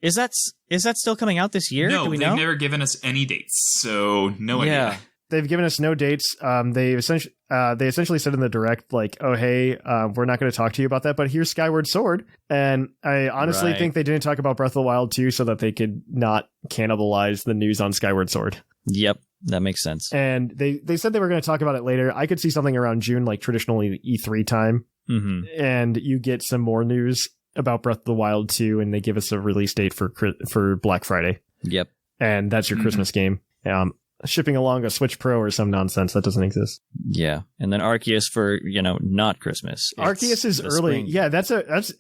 Is that still coming out this year? No, Do we they've know? never given us any dates, so no idea. They've given us no dates. They essentially said in the direct, like, oh, hey, we're not going to talk to you about that, but here's Skyward Sword. And I honestly think they didn't talk about Breath of the Wild 2 so that they could not cannibalize the news on Skyward Sword. Yep, that makes sense. And they said they were going to talk about it later. I could see something around June, like traditionally E3 time. Mm-hmm. And you get some more news about Breath of the Wild 2, and they give us a release date for Black Friday. Yep. And that's your Christmas game. Shipping along a Switch Pro or some nonsense that doesn't exist. Yeah. And then Arceus for, not Christmas. Arceus is early. Spring. Yeah, that's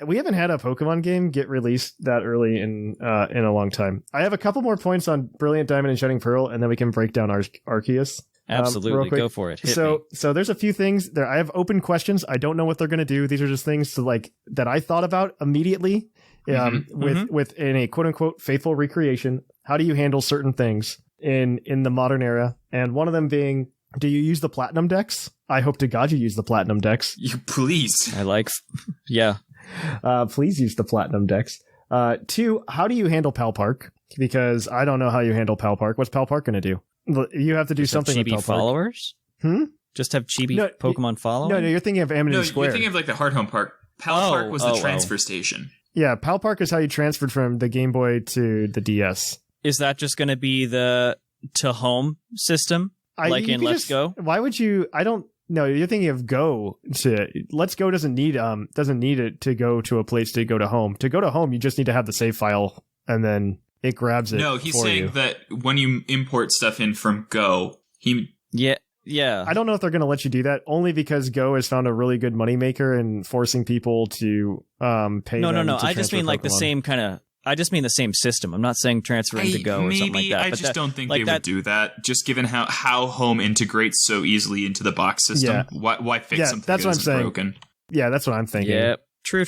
we haven't had a Pokemon game get released that early in a long time. I have a couple more points on Brilliant Diamond and Shining Pearl, and then we can break down Arceus. Absolutely. Go for it. So there's a few things there. I have open questions. I don't know what they're going to do. These are just things that I thought about immediately with in a quote unquote faithful recreation. How do you handle certain things in the modern era? And one of them being, do you use the platinum decks? I hope to God you use the platinum decks. You please. Please use the platinum decks. 2, how do you handle Pal Park? Because I don't know how you handle Pal Park. What's Pal Park going to do? You have to do something with Pal Park. Followers? Just have chibi Pokemon followers? No, you're thinking of Amity Square. You're thinking of like the Hard Home Park. Pal Park was the transfer station. Yeah, Pal Park is how you transferred from the Game Boy to the DS. Is that just going to be the to home system? In Let's Go? Why would you? I don't know. You're thinking of Go. Let's Go doesn't need it to go to a place to go to home. To go to home, you just need to have the save file and then it grabs it. No, he's saying that when you import stuff in from Go, Yeah. I don't know if they're going to let you do that, only because Go has found a really good moneymaker in forcing people to pay. No. I just mean like the same kind of. I just mean the same system. I'm not saying transferring to Go or something like that. I just don't think they would do that, just given how home integrates so easily into the box system. Yeah. Why fix something that's that what I'm saying. broken? Yeah, that's what I'm thinking. Yeah, true.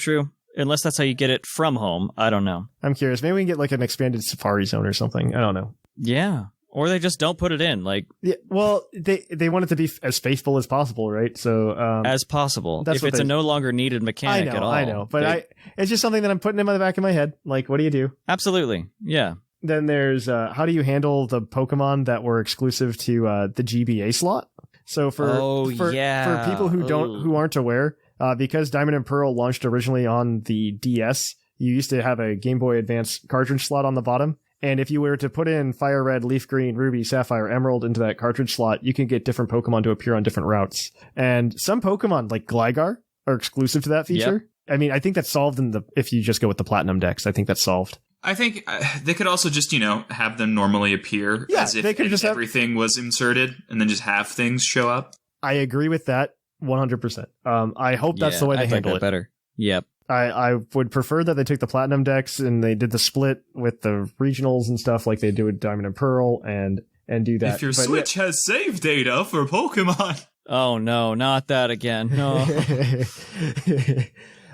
Unless that's how you get it from home. I don't know. I'm curious. Maybe we can get like an expanded Safari Zone or something. I don't know. Yeah. Or they just don't put it in. Like, yeah, well, they want it to be as faithful as possible, right? So as possible. If it's a no longer needed mechanic at all. I know. But it's just something that I'm putting in the back of my head. Like, what do you do? Absolutely. Yeah. Then there's how do you handle the Pokemon that were exclusive to the GBA slot? So for people who aren't aware, because Diamond and Pearl launched originally on the DS, you used to have a Game Boy Advance cartridge slot on the bottom. And if you were to put in Fire Red, Leaf Green, Ruby, Sapphire, Emerald into that cartridge slot, you can get different Pokemon to appear on different routes. And some Pokemon, like Gligar, are exclusive to that feature. Yep. I mean, I think that's solved if you just go with the Platinum decks. I think that's solved. I think they could also just, have them normally appear as if everything was inserted and then just have things show up. I agree with that 100%. I hope that's the way they handle it. Better. Yep. I would prefer that they took the Platinum decks and they did the split with the regionals and stuff like they do with Diamond and Pearl and do that. If your Switch has save data for Pokemon. Oh no, not that again. No.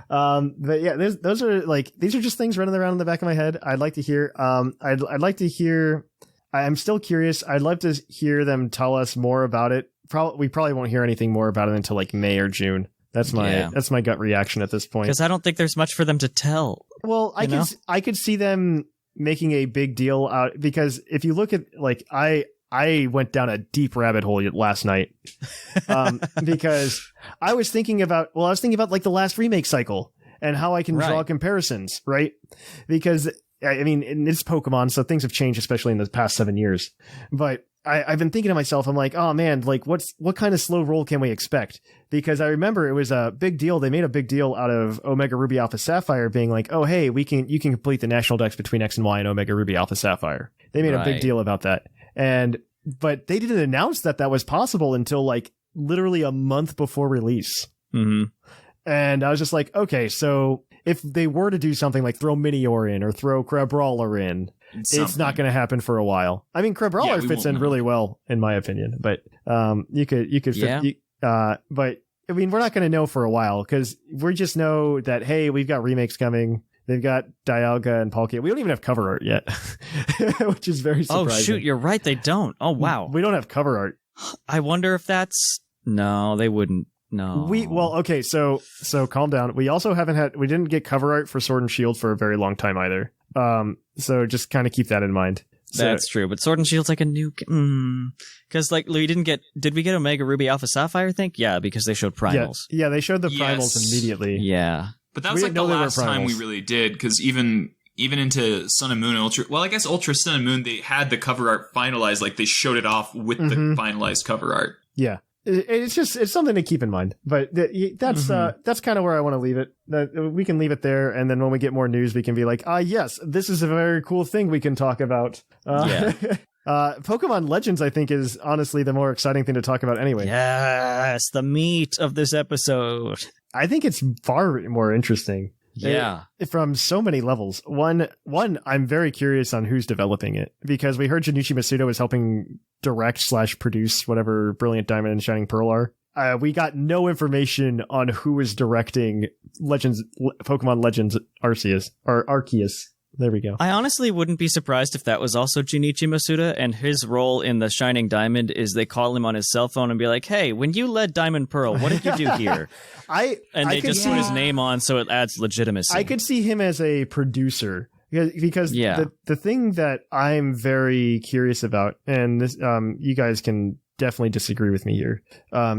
But yeah, those are like, these are just things running around in the back of my head. I'd like to hear, I'm still curious. I'd love to hear them tell us more about it. We probably won't hear anything more about it until like May or June. That's my gut reaction at this point. Because I don't think there's much for them to tell. Well, I could see them making a big deal out, because if you look at like I went down a deep rabbit hole last night because I was thinking about like the last remake cycle and how I can draw comparisons, right? Because I mean, it's Pokemon, so things have changed, especially in the past 7 years. But I've been thinking to myself, I'm like, oh man, like what kind of slow roll can we expect? Because I remember it was a big deal. They made a big deal out of Omega Ruby Alpha Sapphire being like, oh hey, you can complete the national decks between X and Y and Omega Ruby Alpha Sapphire. They made a big deal about that. But they didn't announce that was possible until like literally a month before release. Mm-hmm. And I was just like, okay, so if they were to do something like throw Minior in or throw Crabrawler in, it's not going to happen for a while. I mean, Crabrawler fits in really well, in my opinion, but you could but I mean, we're not going to know for a while because we just know that, hey, we've got remakes coming. They've got Dialga and Palkia. We don't even have cover art yet, which is very surprising. Oh, shoot, you're right. They don't. Oh, wow. We don't have cover art. I wonder if that's... No, they wouldn't. No. Okay, so calm down. We also we didn't get cover art for Sword and Shield for a very long time either. So just kind of keep that in mind. That's true, but Sword and Shield's like a new... Because like we did we get Omega Ruby Alpha Sapphire, I think? Yeah, because they showed primals. Yeah, they showed the primals immediately. Yeah. But that was like the last time we really did, because even into Sun and Moon and Ultra... Well, I guess Ultra Sun and Moon, they had the cover art finalized, like they showed it off with the finalized cover art. Yeah. It's something to keep in mind, but that's kind of where I want to leave it. We can leave it there, and then when we get more news, we can be like, yes, this is a very cool thing we can talk about. Pokemon Legends, I think, is honestly the more exciting thing to talk about anyway. Yes, the meat of this episode. I think it's far more interesting. Yeah. From so many levels. One, I'm very curious on who's developing it, because we heard Junichi Masuda is helping direct/produce whatever Brilliant Diamond and Shining Pearl are. We got no information on who is directing Pokemon Legends Arceus, or Arceus. There we go. I honestly wouldn't be surprised if that was also Junichi Masuda, and his role in the Shining Diamond is they call him on his cell phone and be like, hey, when you led Diamond Pearl, what did you do here? They just put his name on so it adds legitimacy. I could see him as a producer, because the thing that I'm very curious about, and this, you guys can definitely disagree with me here,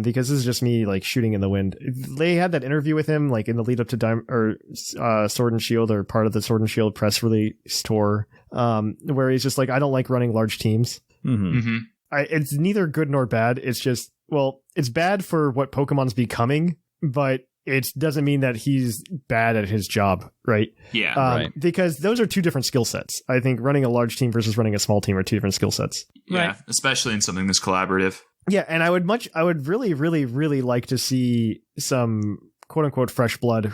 because this is just me like shooting in the wind. They had that interview with him like in the lead up to Sword and Shield, or part of the Sword and Shield press release tour, where he's just like, I don't like running large teams. It's neither good nor bad. It's just, well, it's bad for what Pokemon's becoming, but it doesn't mean that he's bad at his job, right? Yeah, right. Because those are two different skill sets. I think running a large team versus running a small team are two different skill sets. Yeah, right. Especially in something this collaborative. Yeah, and I would really, really, really like to see some quote unquote fresh blood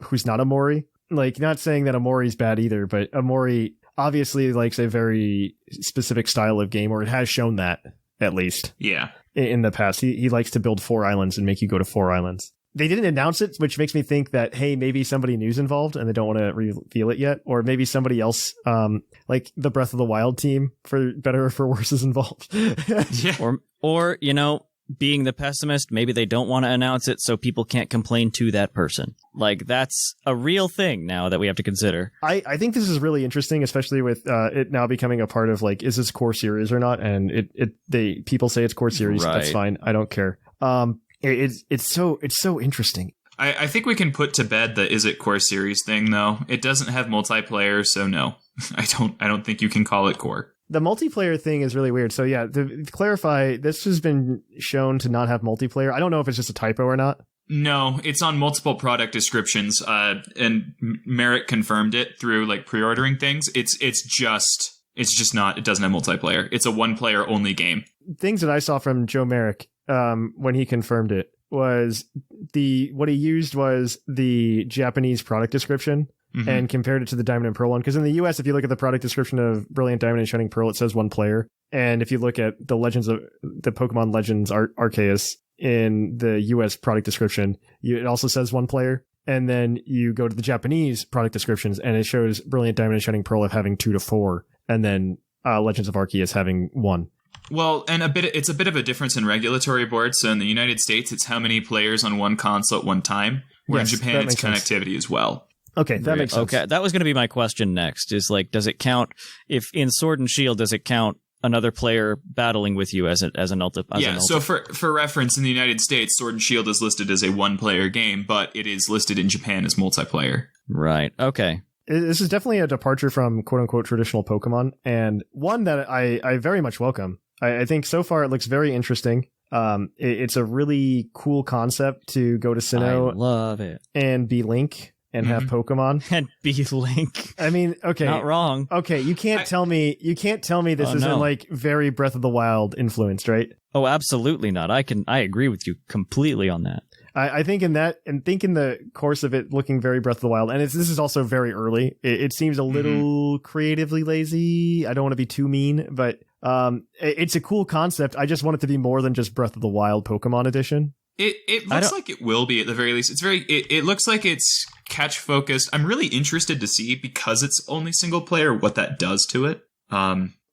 who's not Amori. Like, not saying that Amori's bad either, but Amori obviously likes a very specific style of game, or it has shown that, at least. Yeah. In the past. He likes to build 4 islands and make you go to 4 islands. they didn't announce it, which makes me think that, hey, maybe somebody new's involved and they don't want to reveal it yet. Or maybe somebody else, like the Breath of the Wild team, for better or for worse, is involved. Yeah. Or, you know, being the pessimist, maybe they don't want to announce it so people can't complain to that person. Like, that's a real thing now that we have to consider. I think this is really interesting, especially with it now becoming a part of, like, is this core series or not? And people say it's core series. Right. That's fine. I don't care. It's so interesting. I think we can put to bed the is it core series thing, though. It doesn't have multiplayer, so no. I don't think you can call it core. The multiplayer thing is really weird. So yeah, to clarify, this has been shown to not have multiplayer. I don't know if it's just a typo or not. No, it's on multiple product descriptions, and Merrick confirmed it through like pre-ordering things. It's just not. It doesn't have multiplayer. It's a one-player only game. Things that I saw from Joe Merrick when he confirmed it was what he used was the Japanese product description. Mm-hmm. And compared it to the Diamond and Pearl one. Because in the US, if you look at the product description of Brilliant Diamond and Shining Pearl, it says one player. And if you look at the Pokemon Legends Arceus in the US product description, it also says one player. And then you go to the Japanese product descriptions, and it shows Brilliant Diamond and Shining Pearl of having 2 to 4, and then Legends of Arceus having 1. Well, and it's a bit of a difference in regulatory boards. So in the United States, it's how many players on one console at one time. Where in Japan, it's connectivity as well. Okay, that makes sense. Okay, that was going to be my question next, is like, does it count, if in Sword and Shield, does it count another player battling with you as an ultimate? Yeah, so for reference, in the United States, Sword and Shield is listed as a one-player game, but it is listed in Japan as multiplayer. Right, okay. This is definitely a departure from quote-unquote traditional Pokemon, and one that I very much welcome. I think so far it looks very interesting. It's a really cool concept to go to Sinnoh. I love it. And be Link. And have Pokemon and be Link. I mean, okay, not wrong. Okay, you can't tell me this isn't like very Breath of the Wild influenced, right? Oh, absolutely not. I agree with you completely on that. I think in the course of it looking very Breath of the Wild, and this is also very early. It seems a little creatively lazy. I don't want to be too mean, but it's a cool concept. I just want it to be more than just Breath of the Wild Pokemon edition. It looks like it will be at the very least. It looks like it's catch focused. I'm really interested to see, because it's only single player, what that does to it.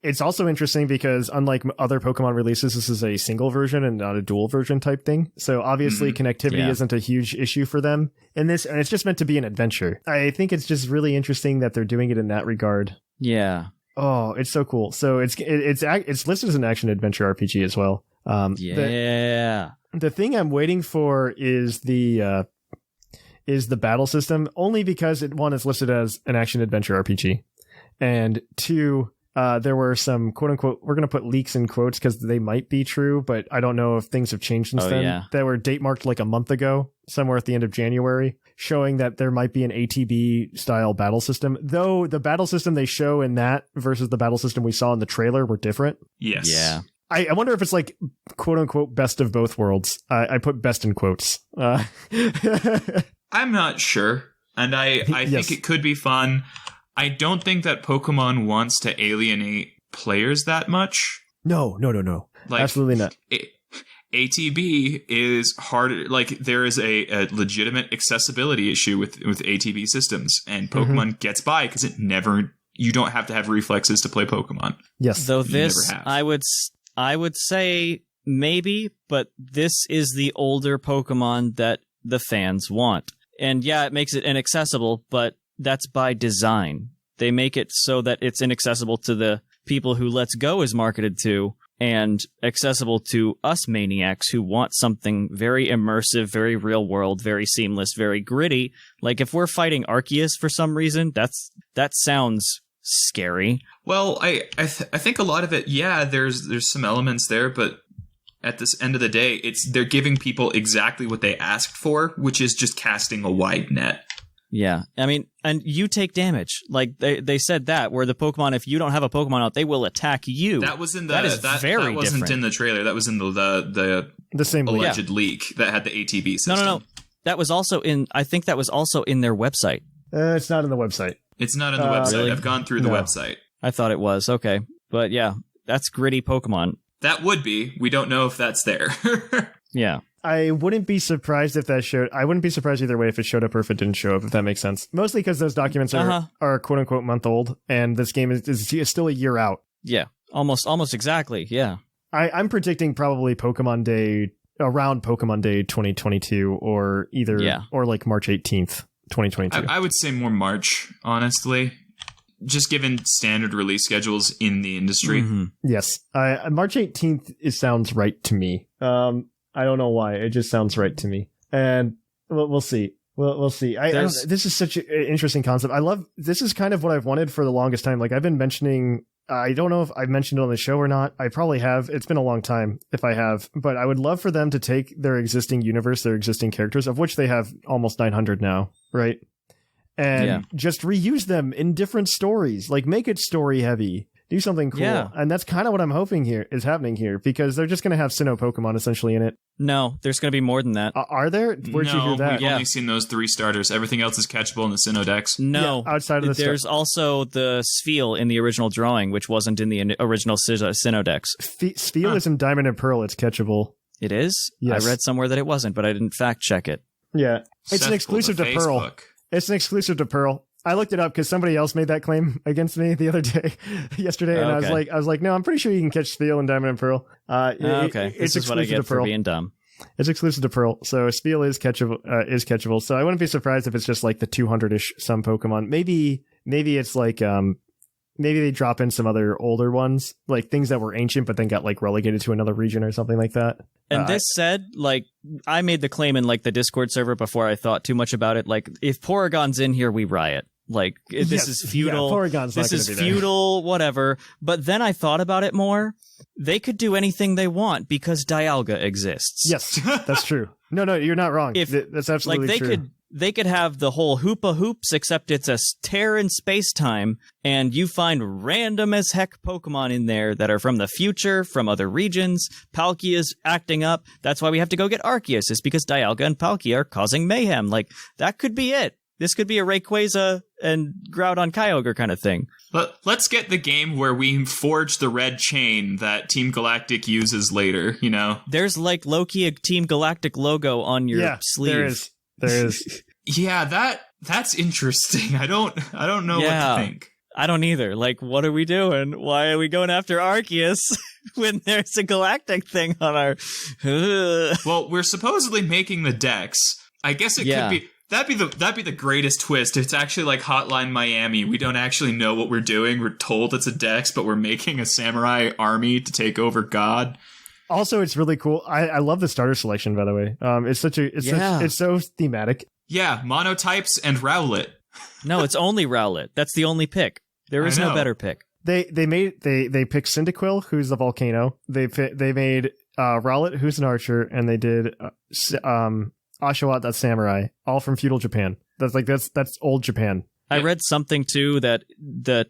It's also interesting because unlike other Pokemon releases, this is a single version and not a dual version type thing. So obviously connectivity isn't a huge issue for them in this, and it's just meant to be an adventure. I think it's just really interesting that they're doing it in that regard. Yeah. Oh, it's so cool. So it's listed as an action adventure RPG as well. The thing I'm waiting for is the battle system, only because one is listed as an action adventure RPG, and 2, there were some quote unquote, we're going to put leaks in quotes because they might be true, but I don't know if things have changed since then. Yeah. That were date marked like a month ago, somewhere at the end of January, showing that there might be an ATB style battle system. Though the battle system they show in that versus the battle system we saw in the trailer were different. Yes. Yeah. I wonder if it's like quote unquote best of both worlds. I put best in quotes. I'm not sure. And I think it could be fun. I don't think that Pokemon wants to alienate players that much. No. Like, absolutely not. ATB is harder. Like, there is a legitimate accessibility issue with ATB systems, and Pokemon gets by because you don't have to have reflexes to play Pokemon. Yes. Though I would say maybe, but this is the older Pokemon that the fans want. And yeah, it makes it inaccessible, but that's by design. They make it so that it's inaccessible to the people who Let's Go is marketed to, and accessible to us maniacs who want something very immersive, very real world, very seamless, very gritty. Like, if we're fighting Arceus for some reason, that sounds scary. Well, I think a lot of it, there's some elements there, but at this end of the day, they're giving people exactly what they asked for, which is just casting a wide net. Yeah, I mean, and you take damage. Like, they said that, where the Pokemon, if you don't have a Pokemon out, they will attack you. That was in the that wasn't different. In the trailer. That was in the same alleged leak that had the ATB system. No. That was also I think that was also in their website. It's not in the website. It's not on the website. Really? I've gone through the website. I thought it was. Okay. But yeah, that's gritty Pokemon. That would be. We don't know if that's there. Yeah. I wouldn't be surprised if that showed. I wouldn't be surprised either way if it showed up or if it didn't show up. If that makes sense. Mostly because those documents are quote unquote month old, and this game is still a year out. Yeah, almost exactly. Yeah, I'm predicting probably Pokemon Day around Pokemon Day 2022, or or like March 18th, 2022. I would say more March, honestly. Just given standard release schedules in the industry. Mm-hmm. Yes, March 18th. It sounds right to me. I don't know why. It just sounds right to me. And we'll see. We'll see. This is such an interesting concept. This is kind of what I've wanted for the longest time. Like I've been mentioning, I don't know if I've mentioned it on the show or not. I probably have. It's been a long time if I have, but I would love for them to take their existing universe, their existing characters, of which they have almost 900 now, right? And just reuse them in different stories. Like make it story heavy. Do something cool. Yeah. And that's kind of what I'm hoping is happening here, because they're just going to have Sinnoh Pokemon essentially in it. No, there's going to be more than that. Are there? Where'd you hear that? We've only seen those 3 starters. Everything else is catchable in the Sinnoh Dex. No. Outside of the there's also the Sfeel in the original drawing, which wasn't in the original Sinnoh Dex. Sfeel is in Diamond and Pearl. It's catchable. It is? Yes. I read somewhere that it wasn't, but I didn't fact check it. Yeah. It's an exclusive to Pearl. It's an exclusive to Pearl. I looked it up because somebody else made that claim against me the other day, yesterday, and I was like, no, I'm pretty sure you can catch Sfeel in Diamond and Pearl. This is what I get for being dumb. It's exclusive to Pearl, so Sfeel is catchable. So I wouldn't be surprised if it's just like the 200-ish some Pokemon. Maybe it's like maybe they drop in some other older ones, like things that were ancient but then got like relegated to another region or something like that. And this said, like, I made the claim in like the Discord server before I thought too much about it. Like, if Porygon's in here, we riot. Like, this is feudal. Porygon's this is feudal, whatever. But then I thought about it more. They could do anything they want because Dialga exists. Yes, that's true. No, you're not wrong. That's absolutely true. They could have the whole Hoopa Hoops, except it's a tear in space-time, and you find random as heck Pokemon in there that are from the future, from other regions. Palkia's acting up. That's why we have to go get Arceus, is because Dialga and Palkia are causing mayhem. Like, that could be it. This could be a Rayquaza and Groudon Kyogre kind of thing. Let's get the game where we forge the red chain that Team Galactic uses later, you know? There's like Loki a Team Galactic logo on your sleeve. There is. Yeah, that's interesting. I don't know what to think. I don't either. Like, what are we doing? Why are we going after Arceus when there's a galactic thing on our... Well, we're supposedly making the Dex. I guess it could be... That'd be the greatest twist. It's actually like Hotline Miami. We don't actually know what we're doing. We're told it's a Dex, but we're making a samurai army to take over God. Also, it's really cool. I love the starter selection, by the way. It's so thematic. Yeah, monotypes and Rowlet. No, it's only Rowlet. That's the only pick. There is no better pick. They picked Cyndaquil, who's the volcano. They made Rowlet, who's an archer, and they did Oshawott, that's samurai, all from feudal Japan. That's old Japan. I read something too that the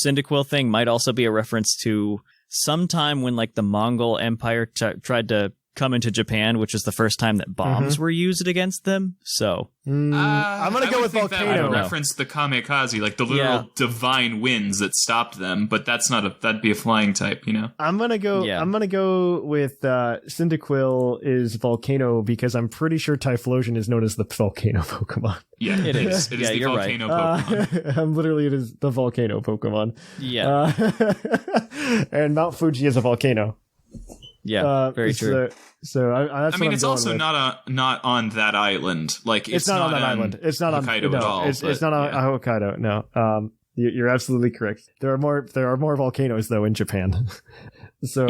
Cyndaquil thing might also be a reference to sometime when like the Mongol Empire tried to come into Japan, which is the first time that bombs were used against them. So I'm gonna go with volcano. That would reference the kamikaze, like the literal divine winds that stopped them. But that'd be a flying type, you know. I'm gonna go with Cyndaquil is volcano because I'm pretty sure Typhlosion is known as the volcano Pokemon. Yeah, it is. It is the volcano Pokemon. It is the volcano Pokemon. Yeah, and Mount Fuji is a volcano. Yeah, very true. That's it's also not on that island. Like it's not on that island. It's not on Hokkaido at all. It's not on Hokkaido. No, you're absolutely correct. There are more volcanoes though in Japan. So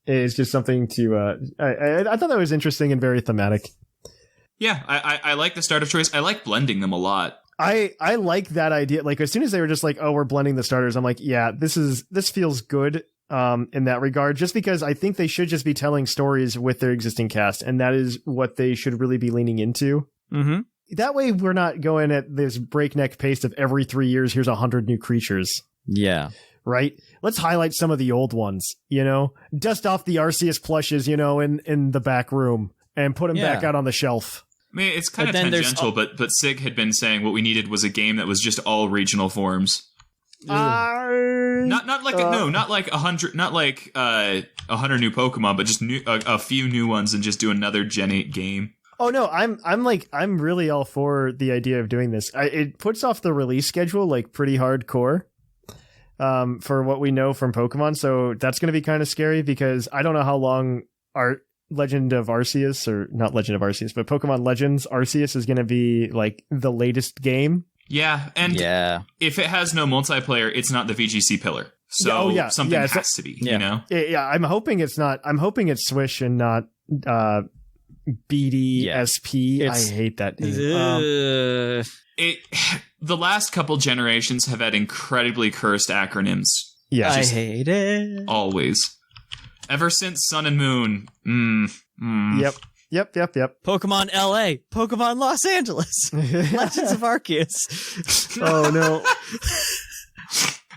it's just something to. I thought that was interesting and very thematic. Yeah, I like the starter choice. I like blending them a lot. I like that idea. Like as soon as they were just like, oh, we're blending the starters, I'm like, yeah, this feels good. In that regard, just because I think they should just be telling stories with their existing cast, and that is what they should really be leaning into. Mm-hmm. That way, we're not going at this breakneck pace of every 3 years, here's 100 new creatures. Yeah. Right? Let's highlight some of the old ones, you know? Dust off the Arceus plushes, you know, in the back room, and put them back out on the shelf. I mean, it's kind of tangential, but Sig had been saying what we needed was a game that was just all regional forms. Not like 100, not like 100 new Pokemon, but just a few new ones, and just do another Gen 8 game. Oh no, I'm really all for the idea of doing this. It puts off the release schedule like pretty hardcore, for what we know from Pokemon. So that's going to be kind of scary because I don't know how long our Legend of Arceus, or not Legend of Arceus, but Pokemon Legends Arceus is going to be like the latest game. Yeah, and if it has no multiplayer, it's not the VGC pillar. So something has to be, you know? Yeah, I'm hoping it's not. I'm hoping it's Swish and not BDSP. I hate that name. The last couple generations have had incredibly cursed acronyms. Yeah, I hate it. Always. Ever since Sun and Moon. Yep. Pokemon LA, Pokemon Los Angeles, Legends of Arceus. Oh no.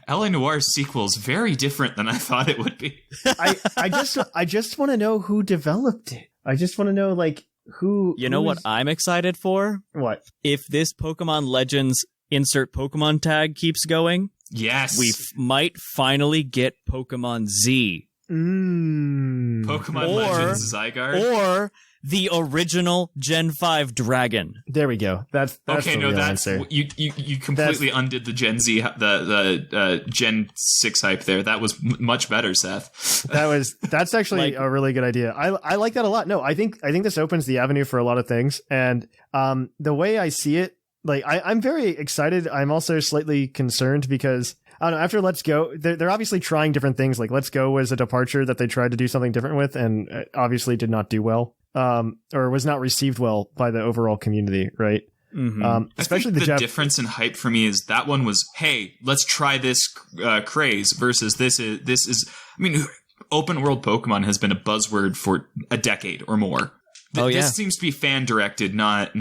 LA Noir's sequel is very different than I thought it would be. I just want to know who developed it. I just want to know like who. You know what I'm excited for? What? If this Pokemon Legends insert Pokemon tag keeps going, yes, we might finally get Pokemon Z. Pokemon Legends Zygarde, or the original Gen 5 Dragon. There we go. That's okay. The real answer. You completely undid the Gen Z, the Gen 6 hype there. That was much better, Seth. That's actually a really good idea. I like that a lot. No, I think this opens the avenue for a lot of things, and the way I see it, like I'm very excited. I'm also slightly concerned because I don't know, after Let's Go, they're obviously trying different things. Like Let's Go was a departure that they tried to do something different with, and obviously did not do well, or was not received well by the overall community, right? Mm-hmm. Especially the difference in hype for me is that one was, hey, let's try this craze versus this is. I mean, open world Pokemon has been a buzzword for a decade or more. This seems to be fan directed, not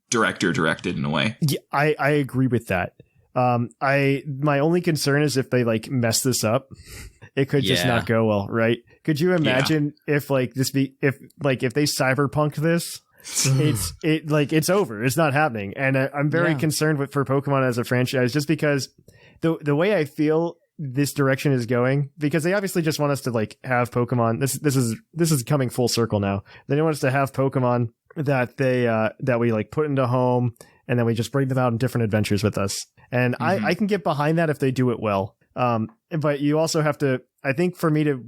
director directed in a way. Yeah, I agree with that. My only concern is if they like mess this up, it could just not go well, right? Could you imagine if like if they cyberpunk this, it's over. It's not happening. And I'm very concerned for Pokemon as a franchise, just because the way I feel this direction is going, because they obviously just want us to like have Pokemon. This is coming full circle now. They want us to have Pokemon that that we like put into home, and then we just bring them out in different adventures with us. And I can get behind that if they do it well. But you also have to, I think for me to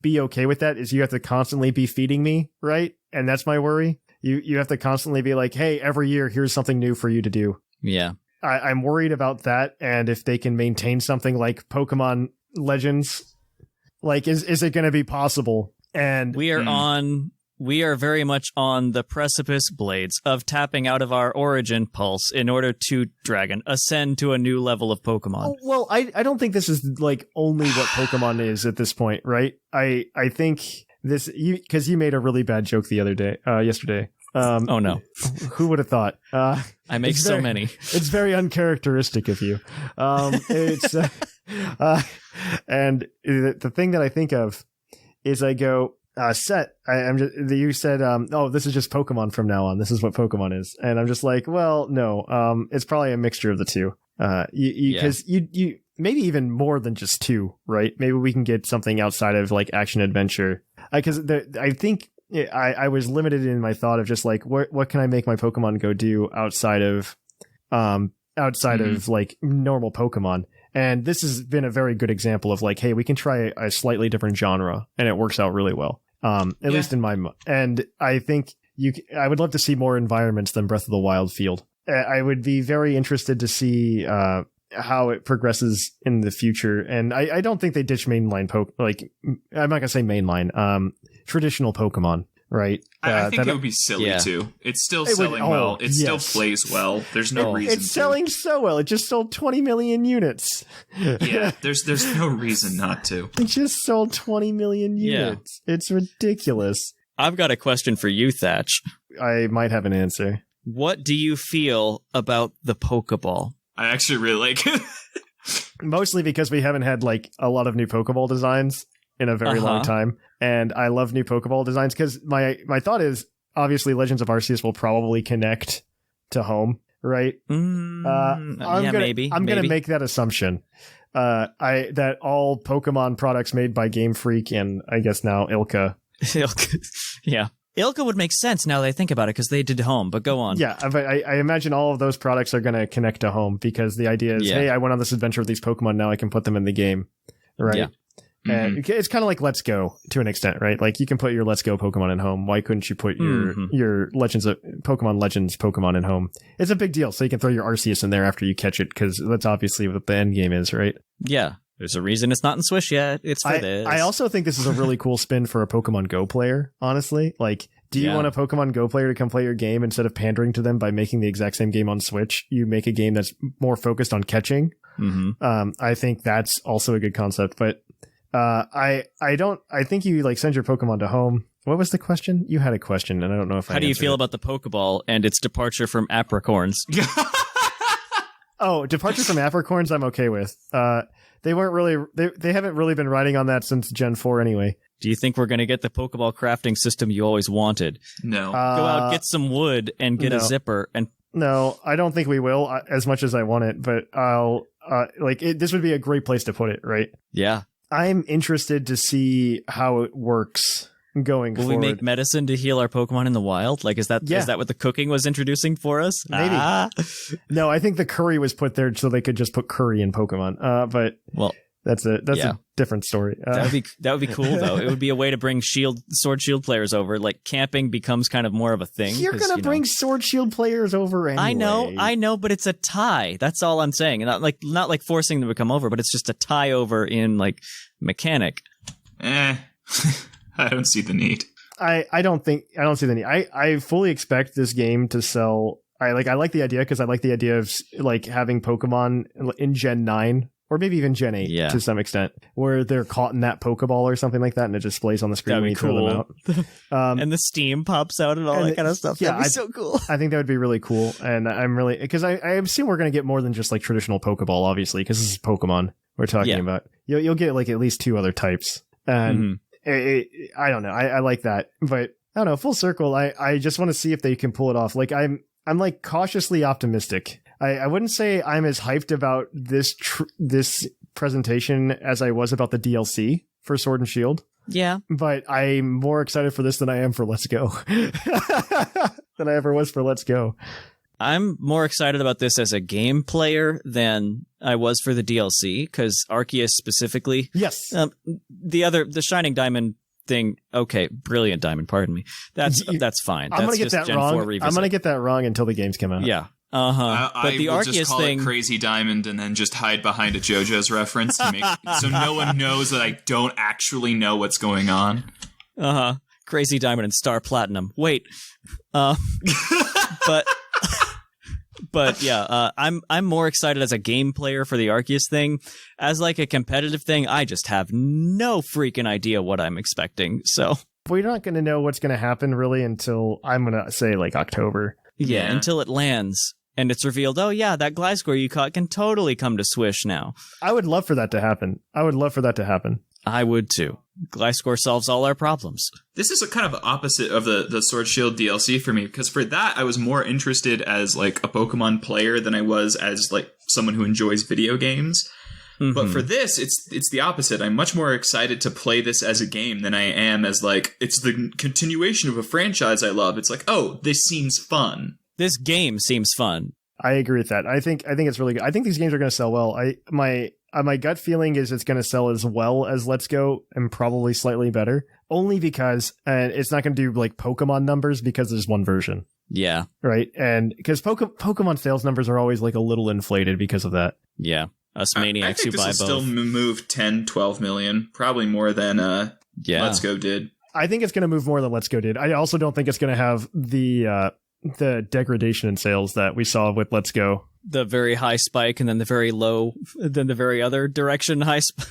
be okay with that is you have to constantly be feeding me, right? And that's my worry. You have to constantly be like, hey, every year, here's something new for you to do. Yeah. I'm worried about that. And if they can maintain something like Pokemon Legends, like, is it going to be possible? And we are very much on the precipice, Blades, of tapping out of our origin pulse in order to ascend to a new level of Pokemon. Oh, well, I don't think this is like only what Pokemon is at this point, right? I think this, because you made a really bad joke yesterday. Oh no. Who would have thought? I make so many. It's very uncharacteristic of you. It's and the thing that I think of is I go, Set, you said, this is just Pokemon from now on. This is what Pokemon is. And I'm just like, well, no, it's probably a mixture of the two. Because you maybe even more than just two, right? Maybe we can get something outside of like action adventure. Because I think I was limited in my thought of just like, what can I make my Pokemon go do outside of like normal Pokemon? And this has been a very good example of like, hey, we can try a slightly different genre, and it works out really well. At least in my and I think I would love to see more environments than Breath of the Wild field. I would be very interested to see how it progresses in the future. And I don't think they ditch mainline I'm not gonna say mainline, traditional Pokemon. Right. I think it would be silly too. It's still selling well. It still plays well. There's no reason. It's selling so well. It just sold 20 million units. Yeah, there's no reason not to. It just sold 20 million units. Yeah. It's ridiculous. I've got a question for you, Thatch. I might have an answer. What do you feel about the Pokeball? I actually really like it. Mostly because we haven't had like a lot of new Pokeball designs in a very long time. And I love new Pokeball designs because my thought is obviously Legends of Arceus will probably connect to home, right? Maybe. I'm going to make that assumption. that all Pokemon products made by Game Freak and I guess now Ilka. Yeah. Ilka would make sense now that I think about it because they did Home, but go on. Yeah, but I imagine all of those products are going to connect to Home because the idea is, hey, I went on this adventure with these Pokemon, now I can put them in the game, right? Yeah. And it's kind of like Let's Go to an extent, right? Like you can put your Let's Go Pokemon in Home. Why couldn't you put your Pokemon Legends Pokemon in Home? It's a big deal, so you can throw your Arceus in there after you catch it because that's obviously what the end game is, right? Yeah. There's a reason it's not in Swish yet. It's for this. I also think this is a really cool spin for a Pokemon Go player, honestly. Like, do you want a Pokemon Go player to come play your game instead of pandering to them by making the exact same game on Switch? You make a game that's more focused on catching. I think that's also a good concept. But I think you like send your Pokemon to Home. What was the question? You had a question, and I don't know if I How do you feel it. about the Pokeball and its departure from apricorns? Oh, departure from apricorns I'm okay with. They weren't really they haven't really been riding on that since Gen 4 anyway. Do you think we're going to get the Pokeball crafting system you always wanted? No. Go out, get some wood, and get a zipper. And no, I don't think we will as much as I want it, but I'll this would be a great place to put it, right? Yeah. I'm interested to see how it works going forward. Will we make medicine to heal our Pokemon in the wild? Like, is that what the cooking was introducing for us? Maybe. No, I think the curry was put there so they could just put curry in Pokemon. But that's a different story. That would be cool though. It would be a way to bring Sword Shield players over. Like camping becomes kind of more of a thing. You're gonna bring Sword Shield players over anyway. I know, but it's a tie. That's all I'm saying. Not like forcing them to come over, but it's just a tie over in like mechanic. I don't see the need. I don't see the need. I fully expect this game to sell. I like the idea because I like the idea of like having Pokemon in Gen 9 or maybe even Gen 8 to some extent, where they're caught in that Pokeball or something like that, and it displays on the screen when you throw them out. And the steam pops out and all that kind of stuff. Yeah, that'd be so cool. I think that would be really cool, and I'm really because I assume we're going to get more than just like traditional Pokeball, obviously, because this is Pokemon we're talking about. You'll get like at least 2 other types, and I don't know. I like that, but I don't know. Full circle. I just want to see if they can pull it off. Like I'm like cautiously optimistic. I wouldn't say I'm as hyped about this presentation as I was about the DLC for Sword and Shield. Yeah. But I'm more excited for this than I am for Let's Go. Than I ever was for Let's Go. I'm more excited about this as a game player than I was for the DLC, because Arceus specifically. Yes. The Shining Diamond thing. Okay, Brilliant Diamond. Pardon me. That's fine. I'm gonna get that wrong. I'm gonna get that wrong until the games come out. Yeah. But the Arceus just call it Crazy Diamond and then just hide behind a JoJo's reference to make so no one knows that I don't actually know what's going on. Crazy Diamond and Star Platinum. Wait. But yeah, I'm more excited as a game player for the Arceus thing. As like a competitive thing, I just have no freaking idea what I'm expecting. So we're not going to know what's going to happen really until I'm going to say like October. Yeah, until it lands and it's revealed, oh yeah, that Gliscor you caught can totally come to Swish now. I would love for that to happen. I would too. Gliscor solves all our problems. This is a kind of opposite of the Sword Shield DLC for me, because for that I was more interested as like a Pokemon player than I was as like someone who enjoys video games. But for this, it's the opposite. I'm much more excited to play this as a game than I am as like it's the continuation of a franchise I love. It's like, oh, this seems fun. This game seems fun. I agree with that. I think it's really good. I think these games are going to sell well. My gut feeling is it's going to sell as well as Let's Go and probably slightly better. Only because it's not going to do like Pokemon numbers because there's one version. Yeah. Right. And because Pokemon sales numbers are always like a little inflated because of that. Yeah. Us maniacs who buy both. I think this will still move 10, 12 million, probably more than Let's Go did. I think it's going to move more than Let's Go did. I also don't think it's going to have the degradation in sales that we saw with Let's Go. The very high spike and then the very low, then the very other direction high spike.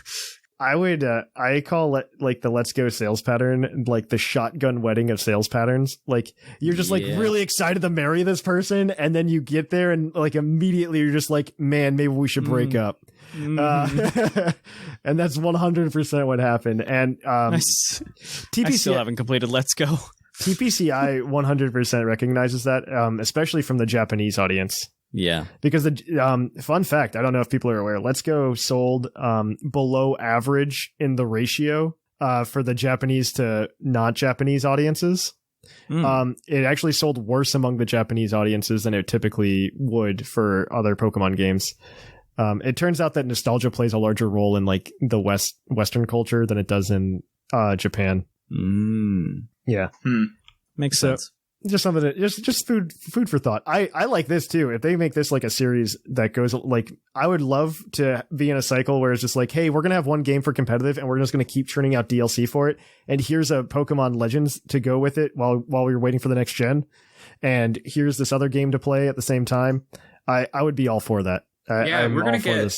I call it like the Let's Go sales pattern, like the shotgun wedding of sales patterns. Like you're just like really excited to marry this person, and then you get there and like immediately you're just like, man, maybe we should break up. And that's 100% what happened. And TPC, I still haven't completed Let's Go. TPCI 100% recognizes that, especially from the Japanese audience. Yeah. Because the fun fact, I don't know if people are aware, Let's Go sold below average in the ratio for the Japanese to not Japanese audiences. It actually sold worse among the Japanese audiences than it typically would for other Pokemon games. It turns out that nostalgia plays a larger role in like the Western culture than it does in Japan. Yeah. Makes sense. Just something that just food for thought. I like this too. If they make this like a series that goes like, I would love to be in a cycle where it's just like, hey, we're gonna have one game for competitive and we're just gonna keep churning out DLC for it. And here's a Pokemon Legends to go with it while we're waiting for the next gen. And here's this other game to play at the same time. I would be all for that. We're gonna get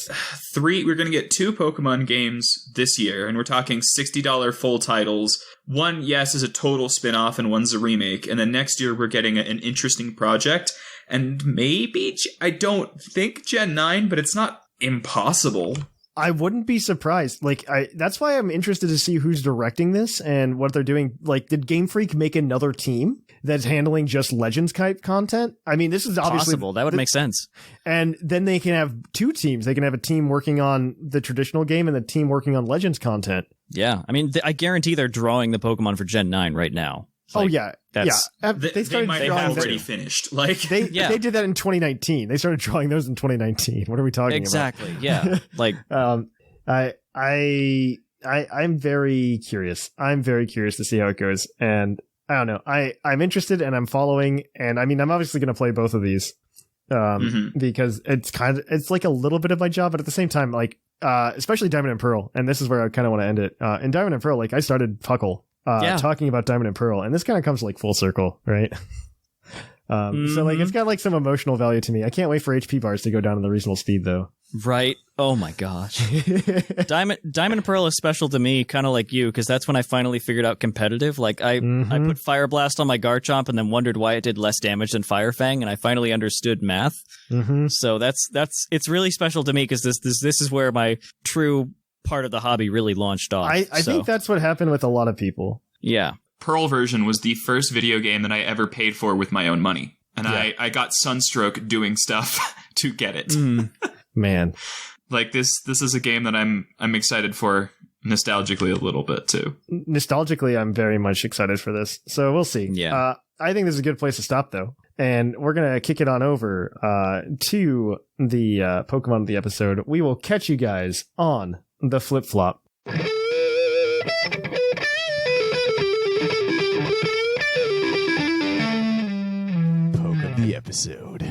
three. We're gonna get 2 Pokemon games this year, and we're talking $60 full titles. One, yes, is a total spin-off, and one's a remake. And then next year, we're getting an interesting project, and maybe I don't think Gen 9, but it's not impossible. I wouldn't be surprised. Like, that's why I'm interested to see who's directing this and what they're doing. Like, did Game Freak make another team that's handling just Legends type content? I mean, this is obviously possible. That would make sense. And then they can have 2 teams. They can have a team working on the traditional game and the team working on Legends content. Yeah. I mean, I guarantee they're drawing the Pokemon for Gen 9 right now. Like, They might have already finished. Like they did that in 2019. They started drawing those in 2019. What are we talking about? Exactly. Yeah. Like I'm very curious. I'm very curious to see how it goes. And I don't know. I'm interested and I'm following. And I mean, I'm obviously going to play both of these because it's like a little bit of my job, but at the same time, like especially Diamond and Pearl. And this is where I kind of want to end it. In Diamond and Pearl, like I started PUCL. Talking about Diamond and Pearl, and this kind of comes like full circle, right? So like it's got like some emotional value to me. I can't wait for HP bars to go down to the reasonable speed though. Right. Oh my gosh. Diamond and Pearl is special to me, kind of like you, because that's when I finally figured out competitive. Like I put Fire Blast on my Garchomp and then wondered why it did less damage than Fire Fang, and I finally understood math. So it's really special to me because this is where my true part of the hobby really launched off. I think that's what happened with a lot of people. Yeah. Pearl version was the first video game that I ever paid for with my own money. And I got Sunstroke doing stuff to get it. Man. Like this is a game that I'm excited for nostalgically a little bit too. Nostalgically, I'm very much excited for this. So we'll see. Yeah. I think this is a good place to stop though. And we're going to kick it on over to the Pokemon of the episode. We will catch you guys on the flip-flop. Poke of the episode.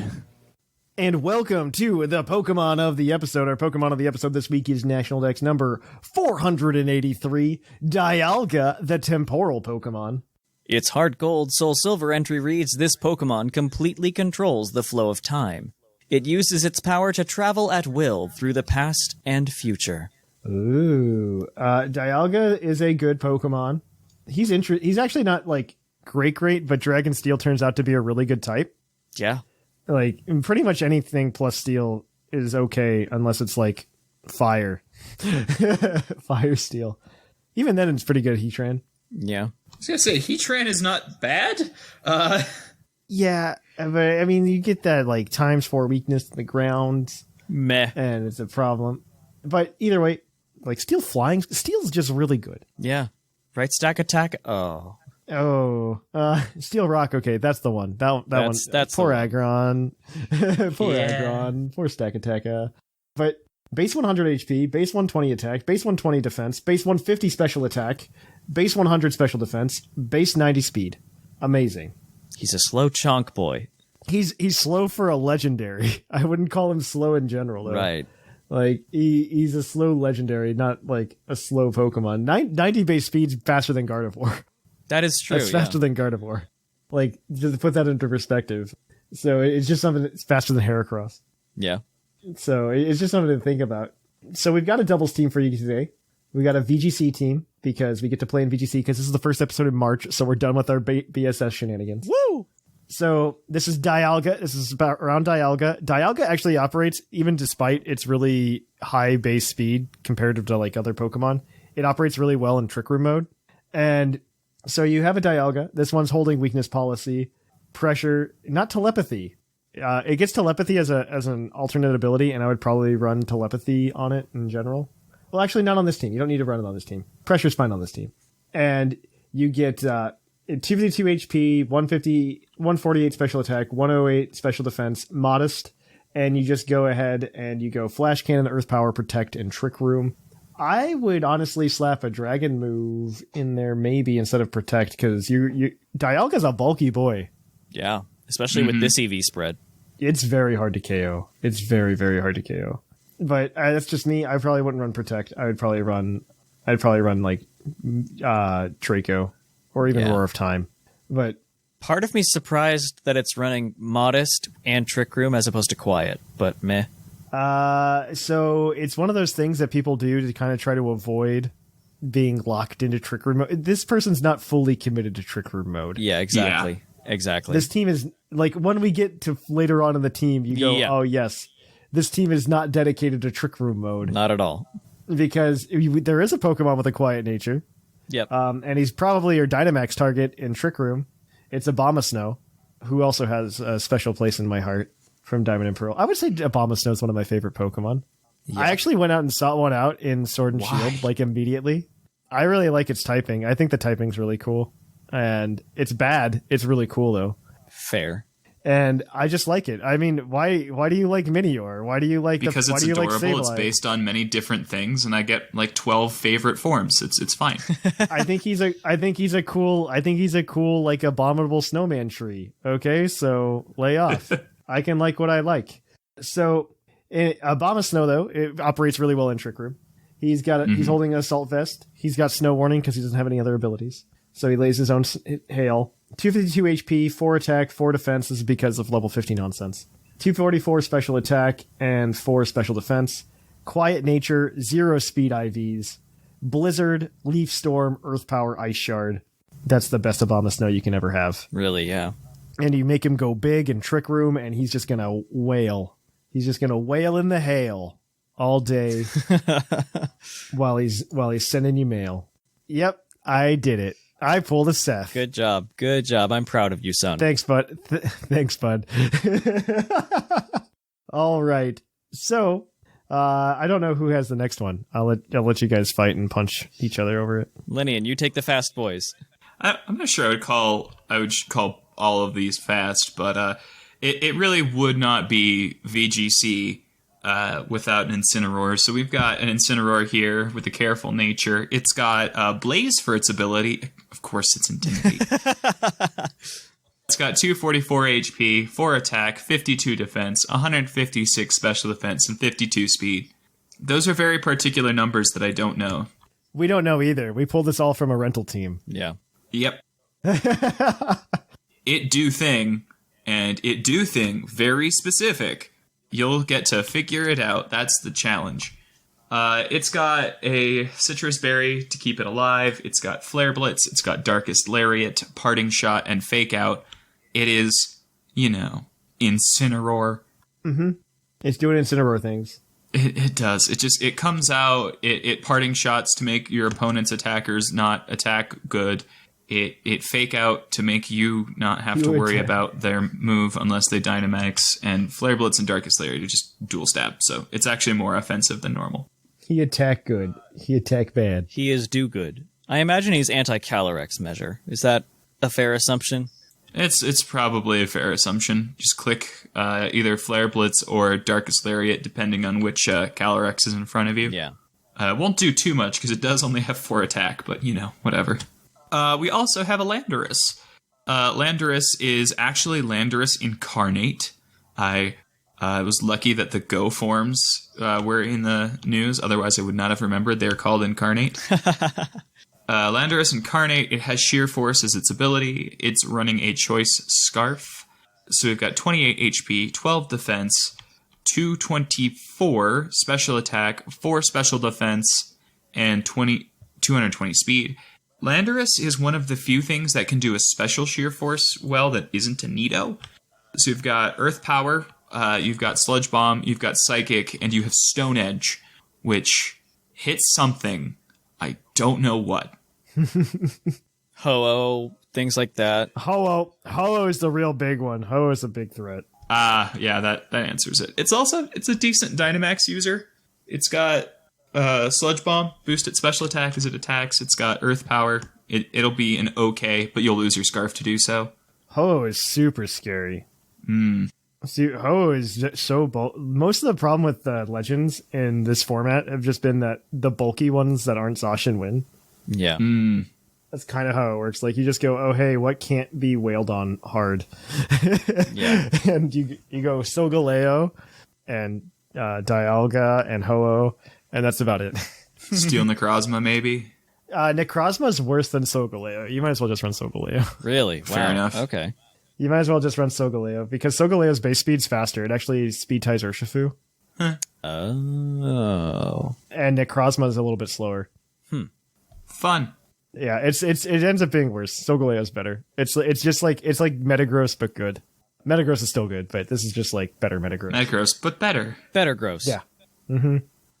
And welcome to the Pokemon of the episode. Our Pokemon of the episode this week is National Dex number 483, Dialga, the temporal Pokemon. Its Heart Gold Soul Silver entry reads, this Pokemon completely controls the flow of time. It uses its power to travel at will through the past and future. Ooh, Dialga is a good Pokemon. He's actually not like great, but Dragon Steel turns out to be a really good type. Yeah. Like pretty much anything plus Steel is okay unless it's like Fire. Fire Steel. Even then it's pretty good Heatran. Yeah. I was gonna say Heatran is not bad. Yeah, but I mean you get that like ×4 weakness to the ground. Meh. And it's a problem. But either way, like Steel's just really good. Yeah. Right stack attack. Oh, Steel Rock. Okay, that's the one. That's poor Aggron. Aggron. Poor stack attack. But base 100 HP, base 120 attack, base 120 defense, base 150 special attack, base 100 special defense, base 90 speed. Amazing. He's a slow chonk boy. He's slow for a legendary. I wouldn't call him slow in general though. Right. Like, he's a slow legendary, not like a slow Pokemon. 90 base speed's faster than Gardevoir. That is true. That's faster than Gardevoir. Like, just to put that into perspective. So it's just something that's faster than Heracross. Yeah. So it's just something to think about. So we've got a doubles team for you today. We got a VGC team because we get to play in VGC because this is the first episode in March, so we're done with our BSS shenanigans. Woo! So this is Dialga. This is about around Dialga. Dialga actually operates, even despite its really high base speed compared to like other Pokemon, it operates really well in Trick Room mode. And so you have a Dialga. This one's holding weakness policy, pressure, not telepathy. It gets telepathy as an alternate ability, and I would probably run telepathy on it in general. Well, actually, not on this team. You don't need to run it on this team. Pressure's fine on this team. And you get 252 HP, 148 special attack, 108 special defense, modest, and you just go ahead and you go Flash Cannon, Earth Power, Protect, and Trick Room. I would honestly slap a dragon move in there maybe instead of Protect, because Dialga's a bulky boy. Yeah, especially with this EV spread. It's very hard to KO. It's very, very hard to KO. But that's just me. I probably wouldn't run Protect. I'd probably run like Draco or even Roar of Time. But part of me's surprised that it's running Modest and Trick Room as opposed to Quiet, but meh. So it's one of those things that people do to kind of try to avoid being locked into Trick Room mode. This person's not fully committed to Trick Room mode. Yeah, exactly. Yeah. Exactly. This team is like, when we get to later on in the team, you go, oh yes, this team is not dedicated to Trick Room mode. Not at all. Because there is a Pokemon with a quiet nature. Yep. And he's probably your Dynamax target in Trick Room. It's Abomasnow, who also has a special place in my heart from Diamond and Pearl. I would say Abomasnow is one of my favorite Pokemon. Yeah. I actually went out and sought one out in Sword and Shield, like immediately. I really like its typing. I think the typing's really cool. And it's bad. It's really cool, though. Fair. And I just like it. I mean, why do you like Minior? Why do you like because it's why do you adorable. Like it's based on many different things, and I get like 12 favorite forms. It's fine. I think he's a cool like abominable snowman tree. Okay, so lay off. I can like what I like. So Abomasnow though, it operates really well in Trick Room. He's got he's holding an Assault Vest. He's got Snow Warning because he doesn't have any other abilities. So he lays his own hail. 252 HP, 4 attack, 4 defense. This is because of level 50 nonsense. 244 special attack and 4 special defense. Quiet nature, 0 speed IVs. Blizzard, Leaf Storm, Earth Power, Ice Shard. That's the best Abomasnow you can ever have. Really, yeah. And you make him go big in Trick Room, and he's just going to wail. He's just going to wail in the hail all day while he's sending you mail. Yep, I did it. I pulled a Seth. Good job. Good job. I'm proud of you, son. Thanks, bud. Thanks, bud. All right. So, I don't know who has the next one. I'll let you guys fight and punch each other over it. Lynian, you take the fast boys. I'm not sure I would call all of these fast, but it really would not be VGC without an Incineroar. So we've got an Incineroar here with a careful nature. It's got Blaze for its ability. Of course, it's Intimidate. It's got 244 HP, 4 attack, 52 defense, 156 special defense, and 52 speed. Those are very particular numbers that I don't know. We don't know either. We pulled this all from a rental team. Yeah. Yep. It do thing, and it do thing very specific. You'll get to figure it out. That's the challenge. It's got a Citrus Berry to keep it alive. It's got Flare Blitz. It's got Darkest Lariat, Parting Shot, and Fake Out. It is, Incineroar. Mm-hmm. It's doing Incineroar things. It does. It comes out. It Parting Shots to make your opponent's attackers not attack good. It Fake Out to make you not have to worry about their move unless they Dynamax, and Flare Blitz and Darkest Lair to just dual stab. So it's actually more offensive than normal. He attack good. He attack bad. He is do good. I imagine he's anti-Calyrex measure. Is that a fair assumption? It's probably a fair assumption. Just click either Flare Blitz or Darkest Lariat, depending on which Calyrex is in front of you. Yeah. It won't do too much because it does only have 4 attack, but whatever. We also have a Landorus. Landorus is actually Landorus Incarnate. I was lucky that the Go forms were in the news. Otherwise, I would not have remembered they're called Incarnate. Landorus Incarnate, it has Sheer Force as its ability. It's running a Choice Scarf. So we've got 28 HP, 12 defense, 224 special attack, 4 special defense, and 220 speed. Landorus is one of the few things that can do a special Sheer Force well that isn't a Nido. So you've got Earth Power, you've got Sludge Bomb, you've got Psychic, and you have Stone Edge, which hits something. I don't know what. Ho-Oh, things like that. Ho-Oh is the real big one. Ho-Oh is a big threat. Yeah, that answers it. It's a decent Dynamax user. It's got Sludge Bomb, boosted special attack as it attacks. It's got Earth Power. It'll be an okay, but you'll lose your Scarf to do so. Ho is super scary. Mm. Ho is so most of the problem with the Legends in this format have just been that the bulky ones that aren't Zacian win. Yeah. Mm. That's kind of how it works. Like, you just go, oh, hey, what can't be wailed on hard? Yeah. And you go Solgaleo and Dialga and Ho-Oh, and that's about it. Steel Necrozma, maybe? Necrozma's worse than Solgaleo. You might as well just run Solgaleo. Really? Wow. Fair enough. Okay. You might as well just run Solgaleo, because Solgaleo's base speed's faster. It actually speed ties Urshifu. Oh. And Necrozma's a little bit slower. Fun. Yeah, it ends up being worse. Solgaleo's better. It's like Metagross but good. Metagross is still good, but this is just like better Metagross. Metagross, but better. Better gross. Yeah. Mm-hmm.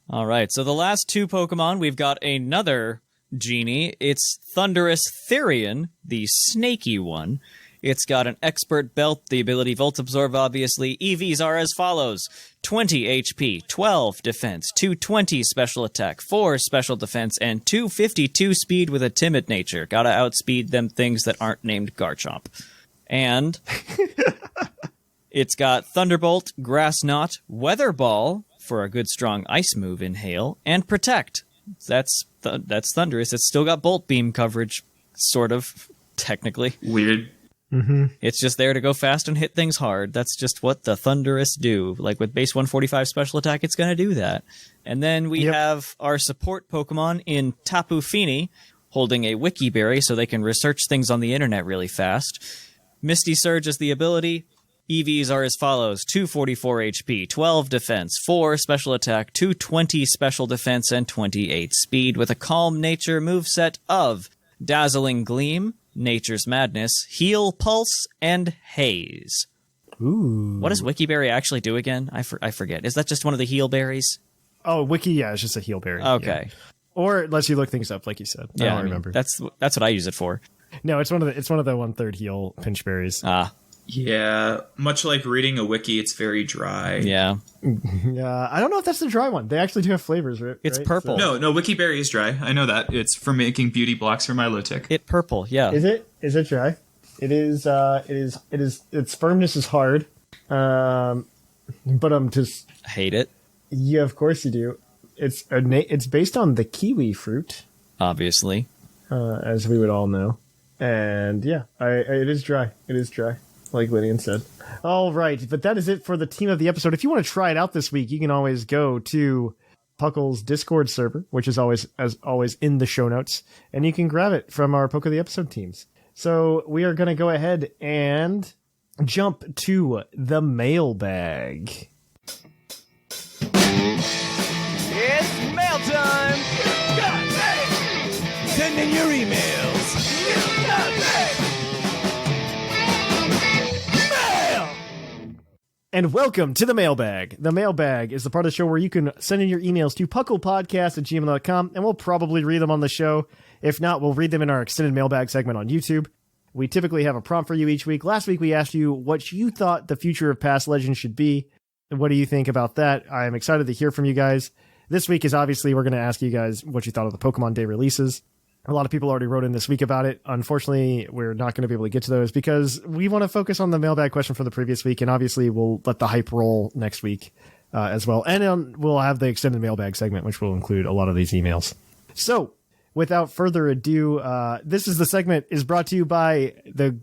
All right, so the last two Pokemon, we've got another genie. It's Thundurus Therian, the snaky one. It's got an Expert Belt, the ability Volt Absorb, obviously. EVs are as follows: 20 HP, 12 Defense, 220 Special Attack, 4 Special Defense, and 252 Speed with a Timid Nature. Gotta outspeed them things that aren't named Garchomp. And it's got Thunderbolt, Grass Knot, Weather Ball for a good strong ice move in Hail, and Protect. That's Thundurus. It's still got Bolt Beam coverage, sort of, technically. Weird. Mm-hmm. It's just there to go fast and hit things hard. That's just what the Thundurus do. Like with base 145 special attack, it's going to do that. And then we have our support Pokemon in Tapu Fini, holding a Wiki Berry so they can research things on the internet really fast. Misty Surge is the ability. EVs are as follows: 244 HP, 12 Defense, 4 Special Attack, 220 Special Defense, and 28 Speed with a Calm Nature moveset of Dazzling Gleam, Nature's Madness, Heal Pulse, and Haze. Ooh. What does Wiki Berry actually do again? I forget. Is that just one of the heal berries? Oh, Wiki, yeah, it's just a heal berry. Okay. Yeah. Or it lets you look things up, like you said. I don't remember. That's what I use it for. No, it's one of the 1/3 heal pinch berries. Ah. Yeah, much like reading a wiki, it's very dry. Yeah. Yeah, I don't know if that's the dry one. They actually do have flavors, right? It's purple. No, Wiki Berry is dry. I know that. It's for making beauty blocks for my Milotic. It's purple, yeah. Is it? Is it dry? It is. Its firmness is hard. But I'm just hate it. Yeah, of course you do. It's based on the kiwi fruit, obviously, as we would all know. And yeah, it is dry. It is dry, like Lynian said. All right, but that is it for the team of the episode. If you want to try it out this week, you can always go to PUCL's Discord server, which is always in the show notes, and you can grab it from our Poke of the Episode teams. So we are going to go ahead and jump to the mailbag. It's mail time! Send in your emails! Mail! And welcome to the mailbag. The mailbag is the part of the show where you can send in your emails to puclpodcast@gmail.com, and we'll probably read them on the show. If not, we'll read them in our extended mailbag segment on YouTube. We typically have a prompt for you each week. Last week we asked you what you thought the future of past Legends should be. What do you think about that? I'm excited to hear from you guys. This week is obviously we're going to ask you guys what you thought of the Pokemon Day releases. A lot of people already wrote in this week about it. Unfortunately, we're not going to be able to get to those because we want to focus on the mailbag question from the previous week, and obviously we'll let the hype roll next week as well. And we'll have the extended mailbag segment, which will include a lot of these emails. So, without further ado, this is the segment is brought to you by the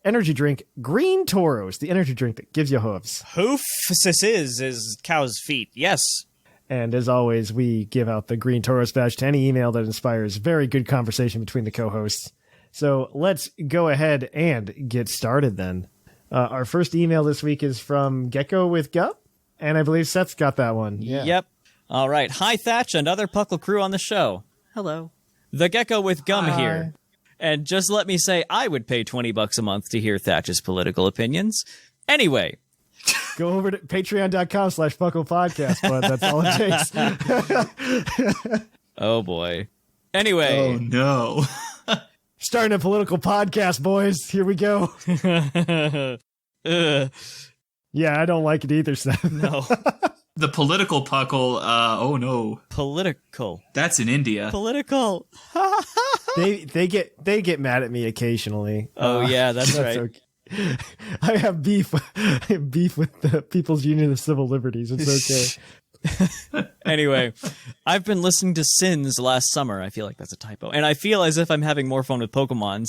energy drink Green Tauros, the energy drink that gives you hooves. Hoofs is cow's feet. Yes. And as always, we give out the Green Tauros badge to any email that inspires very good conversation between the co-hosts. So let's go ahead and get started then. Our first email this week is from Gecko with Gup, and I believe Seth's got that one. Yeah. Yep. All right. Hi, Thatch and other PUCL crew on the show. Hello. The Gecko with Gum here. And just let me say, I would pay $20 a month to hear Thatch's political opinions. Anyway. Go over to patreon.com/PuCL Podcast, but that's all it takes. Oh, boy. Anyway. Oh, no. Starting a political podcast, boys. Here we go. Yeah, I don't like it either, Seth. No. The political puckle, oh no. Political. That's in India. Political. They get mad at me occasionally. Oh, yeah, that's right. Okay. I have beef with the People's Union of Civil Liberties. It's okay. Anyway, I've been listening to Sins last summer. I feel like that's a typo. And I feel as if I'm having more fun with Pokemon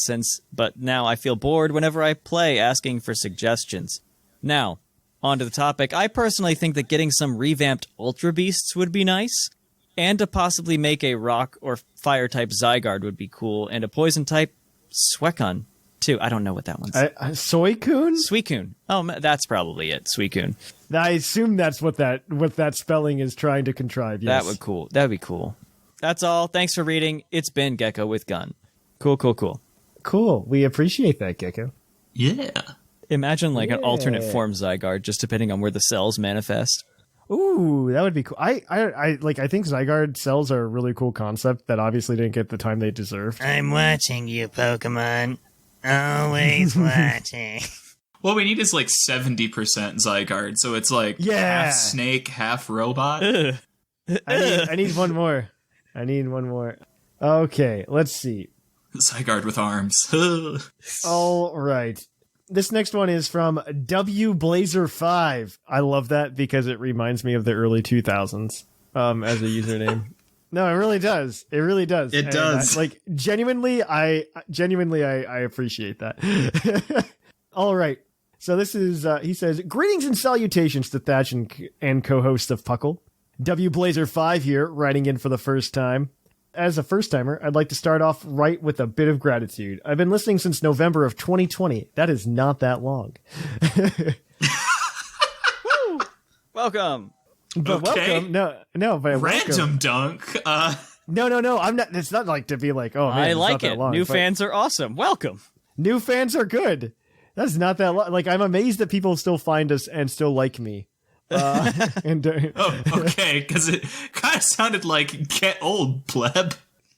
but now I feel bored whenever I play, asking for suggestions. Now, on to the topic. I personally think that getting some revamped Ultra Beasts would be nice, and to possibly make a rock or fire type Zygarde would be cool, and a poison type Suicune too. I don't know what that one's. Suicune? Suicune. Oh, that's probably it. Suicune. I assume that's what that spelling is trying to contrive. Yes. That would be cool. That's all. Thanks for reading. It's been Gecko with Gun. Cool. Cool. We appreciate that, Gecko. Yeah. Imagine an alternate form Zygarde, just depending on where the cells manifest. Ooh, that would be cool. I think Zygarde cells are a really cool concept that obviously didn't get the time they deserved. I'm watching you, Pokemon. Always watching. What we need is 70% Zygarde, so it's half snake, half robot. I need one more. Okay, let's see. Zygarde with arms. All right. This next one is from WBlazer5. I love that because it reminds me of the early 2000s as a username. No, it really does. It really does. It does. Genuinely, I appreciate that. All right. So this is, he says, greetings and salutations to Thatch and co-host of PUCL. WBlazer5 here, writing in for the first time. As a first-timer, I'd like to start off right with a bit of gratitude. I've been listening since November of 2020. That is not that long. Welcome. But okay. welcome. But random dunk. No. I'm not. It's not to be like, oh man, I like it. Long, New fans are awesome. Welcome. New fans are good. That's not that long. I'm amazed that people still find us and still like me. Okay, because it kind of sounded like get old, pleb.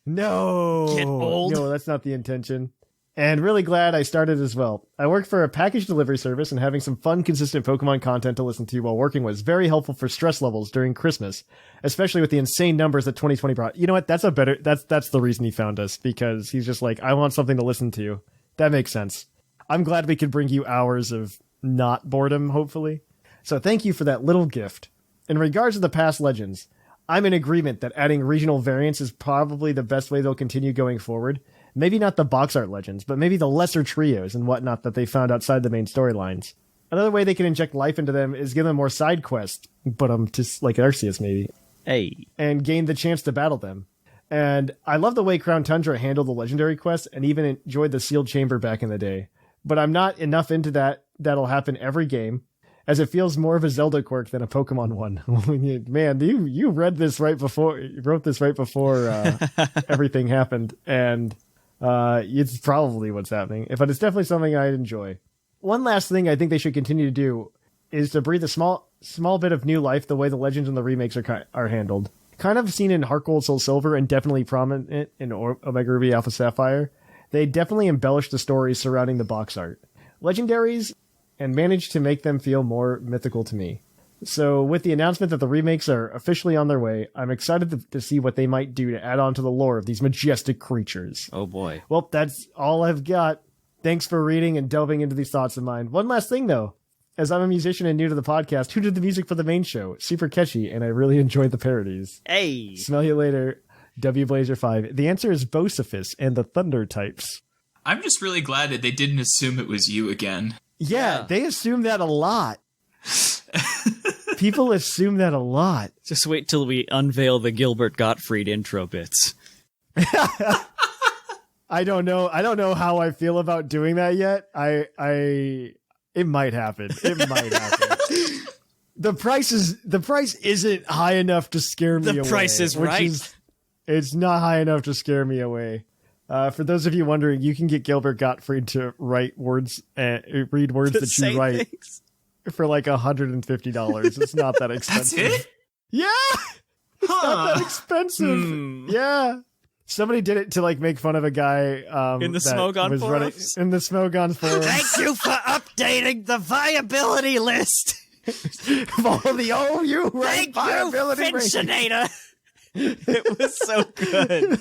No, get old. No, that's not the intention. And really glad I started as well. I work for a package delivery service, and having some fun, consistent Pokemon content to listen to while working was very helpful for stress levels during Christmas, especially with the insane numbers that 2020 brought. You know what? That's the reason he found us, because he's just I want something to listen to. That makes sense. I'm glad we could bring you hours of not boredom, hopefully. So thank you for that little gift. In regards to the past legends, I'm in agreement that adding regional variants is probably the best way they'll continue going forward. Maybe not the box art legends, but maybe the lesser trios and whatnot that they found outside the main storylines. Another way they can inject life into them is give them more side quests, but just like Arceus maybe. Hey. And gain the chance to battle them. And I love the way Crown Tundra handled the legendary quests and even enjoyed the sealed chamber back in the day. But I'm not enough into that'll happen every game, as it feels more of a Zelda quirk than a Pokemon one. Man, you wrote this right before everything happened, and it's probably what's happening. But it's definitely something I'd enjoy. One last thing I think they should continue to do is to breathe a small bit of new life the way the legends and the remakes are handled. Kind of seen in Heart Gold, Soul Silver, and definitely prominent in Omega Ruby, Alpha Sapphire. They definitely embellished the stories surrounding the box art. Legendaries, and managed to make them feel more mythical to me. So with the announcement that the remakes are officially on their way, I'm excited to see what they might do to add on to the lore of these majestic creatures. Oh boy. Well, that's all I've got. Thanks for reading and delving into these thoughts of mine. One last thing though, as I'm a musician and new to the podcast, who did the music for the main show? Super catchy, and I really enjoyed the parodies. Hey! Smell you later, WBlazer5. The answer is Bocephus and the Thunder types. I'm just really glad that they didn't assume it was you again. Yeah, they assume that a lot. People assume that a lot. Just wait till we unveil the Gilbert Gottfried intro bits. I don't know how I feel about doing that yet. It might happen. It might happen. The price isn't high enough to scare me away. The price is right. It's not high enough to scare me away. For those of you wondering, you can get Gilbert Gottfried to read words that you write for $150. It's not that expensive. That's it? Yeah, it's not that expensive. Yeah. Somebody did it to like make fun of a guy In the that Smogon was running forums? in the Smogon forums. Thank you for updating the viability list. Follow the OU rank Thank you, viability ranking. Finchinator. It was so good.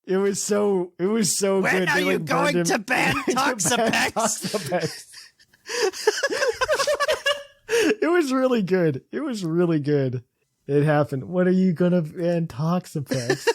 It was so When good. are They, you like, going burned to him- ban to ban Toxapex? Toxapex. It was really good. It was really good. It happened. When are you gonna ban Toxapex?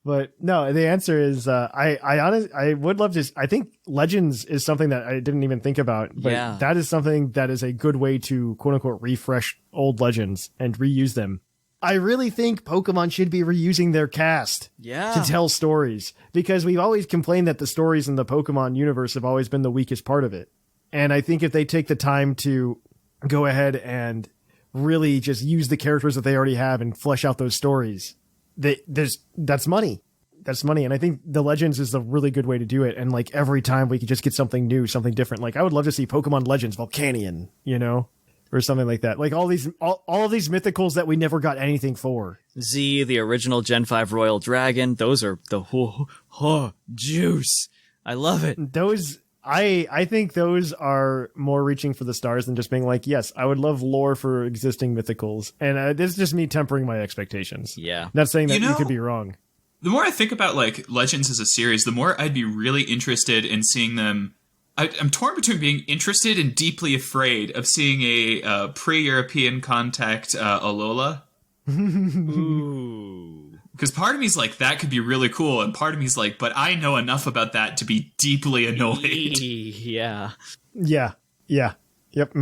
But no, the answer is I would love to. I think Legends is something that I didn't even think about, but Yeah. that is something that is a good way to quote unquote refresh old Legends and reuse them. I really think Pokemon should be reusing their cast Yeah. to tell stories, because we've always complained that the stories in the Pokemon universe have always been the weakest part of it. And I think if they take the time to go ahead and really just use the characters that they already have and flesh out those stories, that's money. That's money. And I think the Legends is a really good way to do it. And like every time we could just get something new, something different. Like I would love to see Pokemon Legends Volcanion, or something like that. Like all of these mythicals that we never got anything for. Z, the original Gen 5 Royal Dragon. Those are the juice. I love it. Those, I think those are more reaching for the stars than just being like, yes, I would love lore for existing mythicals. And this is just me tempering my expectations. Yeah. Not saying that you could be wrong. The more I think about like Legends as a series, the more I'd be really interested in seeing them. I'm torn between being interested and deeply afraid of seeing a pre-European contact Alola. Ooh. Because part of me is like, that could be really cool, and part of me is like, but I know enough about that to be deeply annoyed. Yeah. Yeah. Yep.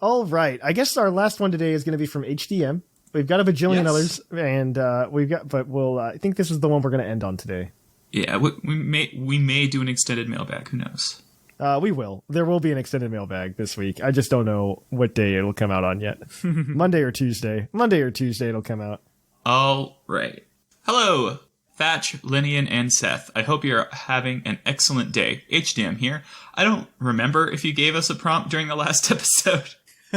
All right. I guess our last one today is going to be from HDM. We've got a bajillion others, and I think this is the one we're going to end on today. Yeah, we may do an extended mailbag. Who knows? We will. There will be an extended mailbag this week. I just don't know what day it'll come out on yet. Monday or Tuesday it'll come out. All right. Hello, Thatch, Lynian, and Seth. I hope you're having an excellent day. HDM here. I don't remember if you gave us a prompt during the last episode,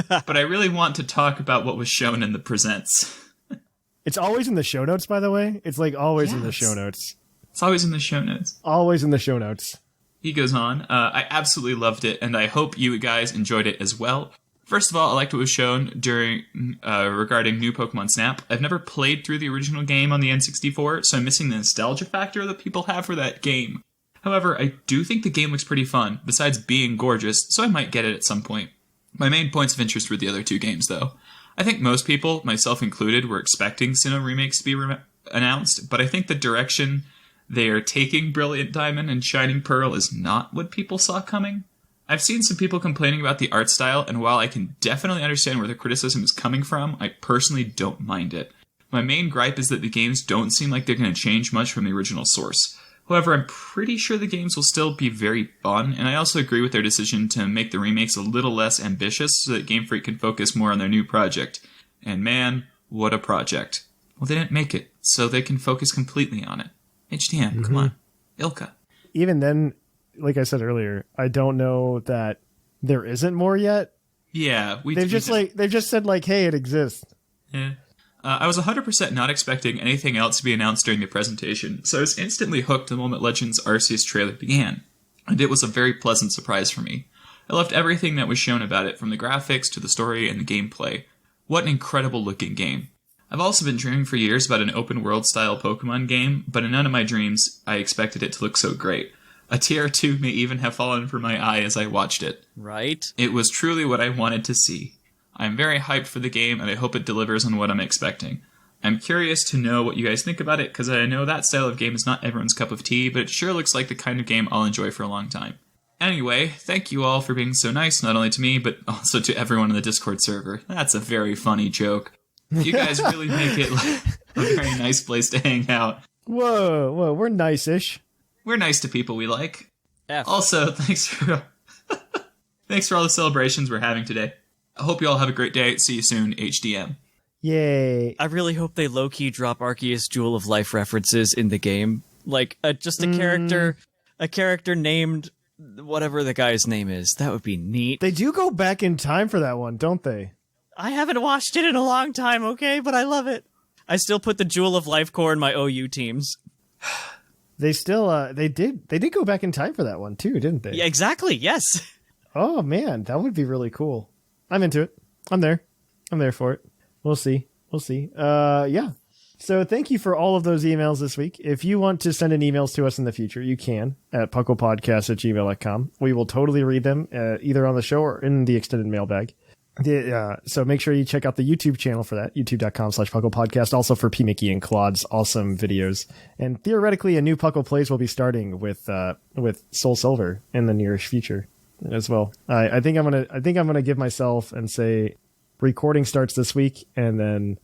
but I really want to talk about what was shown in the presents. It's always in the show notes, by the way. It's like always in the show notes. It's always in the show notes. Always in the show notes. He goes on, I absolutely loved it, and I hope you guys enjoyed it as well. First of all, I liked what was shown during regarding new Pokemon Snap. I've never played through the original game on the N64, so I'm missing the nostalgia factor that people have for that game. However, I do think the game looks pretty fun, besides being gorgeous, so I might get it at some point. My main points of interest were the other two games, though. I think most people, myself included, were expecting Sinnoh remakes to be announced, but I think the direction they are taking Brilliant Diamond and Shining Pearl is not what people saw coming. I've seen some people complaining about the art style, and while I can definitely understand where the criticism is coming from, I personally don't mind it. My main gripe is that the games don't seem like they're going to change much from the original source. However, I'm pretty sure the games will still be very fun, and I also agree with their decision to make the remakes a little less ambitious so that Game Freak can focus more on their new project. And man, what a project. Well, they didn't make it, so they can focus completely on it. HDM, come on. Ilka. Even then, like I said earlier, I don't know that there isn't more yet. Yeah, they've just said like, hey, it exists. Yeah. I was 100% not expecting anything else to be announced during the presentation, so I was instantly hooked the moment Legends Arceus trailer began, and it was a very pleasant surprise for me. I loved everything that was shown about it, from the graphics to the story and the gameplay. What an incredible looking game. I've also been dreaming for years about an open world style Pokemon game, but in none of my dreams I expected it to look so great. A tear or two may even have fallen from my eye as I watched it. Right? It was truly what I wanted to see. I'm very hyped for the game, and I hope it delivers on what I'm expecting. I'm curious to know what you guys think about it, because I know that style of game is not everyone's cup of tea, but it sure looks like the kind of game I'll enjoy for a long time. Anyway, thank you all for being so nice, not only to me, but also to everyone in the Discord server. That's a very funny joke. You guys really make it like a very nice place to hang out. Whoa, we're nice-ish. We're nice to people we like. F. Also, thanks for all the celebrations we're having today. I hope you all have a great day. See you soon, HDM. Yay. I really hope they low-key drop Arceus Jewel of Life references in the game. Like, just a character named whatever the guy's name is. That would be neat. They do go back in time for that one, don't they? I haven't watched it in a long time, okay? But I love it. I still put the Jewel of Life core in my OU teams. They still, they did go back in time for that one too, didn't they? Yeah, exactly, yes. Oh man, that would be really cool. I'm into it. I'm there for it. We'll see. Yeah. So thank you for all of those emails this week. If you want to send in emails to us in the future, you can at puclpodcast@gmail.com. We will totally read them either on the show or in the extended mailbag. So make sure you check out the YouTube channel for that, youtube.com/PuclPodcast, also for P. Mickey and Claude's awesome videos. And theoretically, a new Puckle Plays will be starting with Soul Silver in the nearest future as well. I think I'm gonna give myself and say recording starts this week and then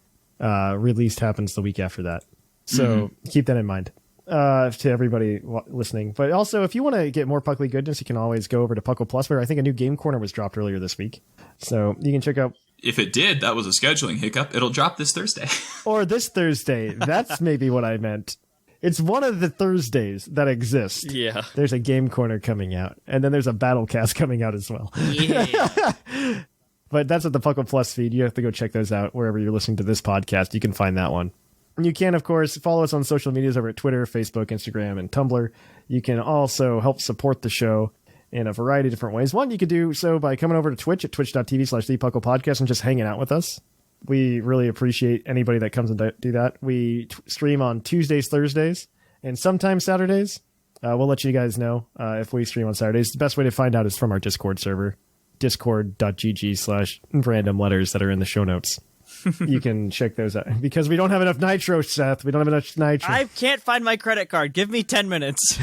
release happens the week after that. So keep that in mind. To everybody listening. But also, if you want to get more Puckly goodness, you can always go over to Puckle Plus, where I think a new game corner was dropped earlier this week. So you can check out... If it did, that was a scheduling hiccup. It'll drop this Thursday. Or this Thursday. That's maybe what I meant. It's one of the Thursdays that exist. Yeah. There's a game corner coming out. And then there's a Battlecast coming out as well. Yeah. But that's at the Puckle Plus feed. You have to go check those out wherever you're listening to this podcast. You can find that one. You can, of course, follow us on social medias over at Twitter, Facebook, Instagram, and Tumblr. You can also help support the show in a variety of different ways. One, you could do so by coming over to Twitch at twitch.tv/ThePucklePodcast and just hanging out with us. We really appreciate anybody that comes and do that. We stream on Tuesdays, Thursdays, and sometimes Saturdays. We'll let you guys know if we stream on Saturdays. The best way to find out is from our Discord server, discord.gg/random letters that are in the show notes. You can check those out because we don't have enough nitro, Seth. We don't have enough nitro. I can't find my credit card. Give me 10 minutes.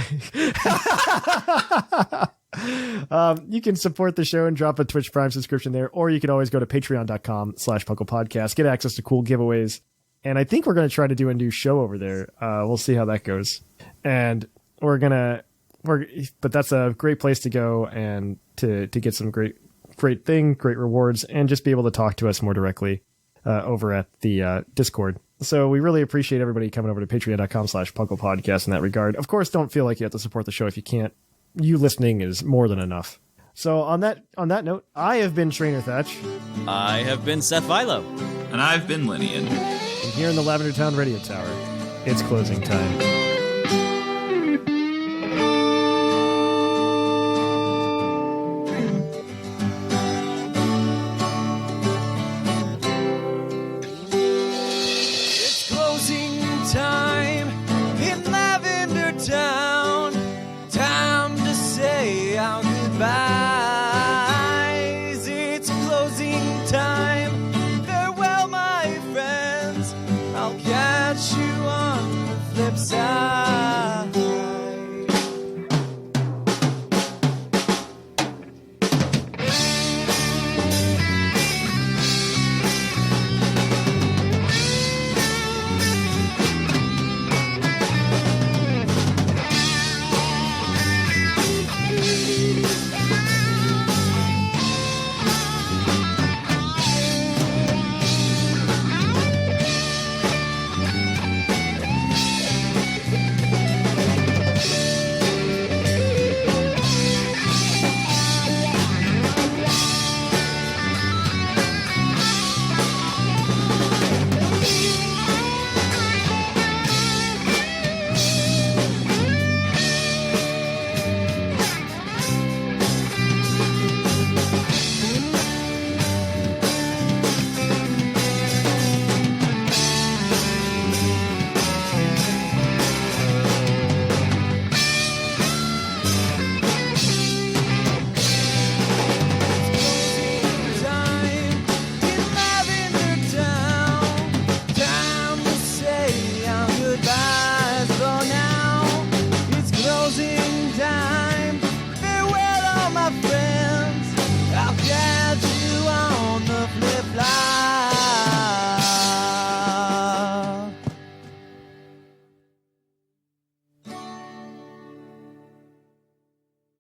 You can support the show and drop a Twitch Prime subscription there, or you can always go to patreon.com/PucklePodcast, get access to cool giveaways. And I think we're going to try to do a new show over there. We'll see how that goes. And but that's a great place to go and to get some great rewards and just be able to talk to us more directly over at the Discord. So we really appreciate everybody coming over to patreon.com/PucklePodcast in that regard. Of course, don't feel like you have to support the show if you can't. You listening is more than enough. So on that note, I have been Trainer Thatch. I have been Seth Vilo. And I've been Lynian. And here in the Lavender Town Radio Tower, it's closing time.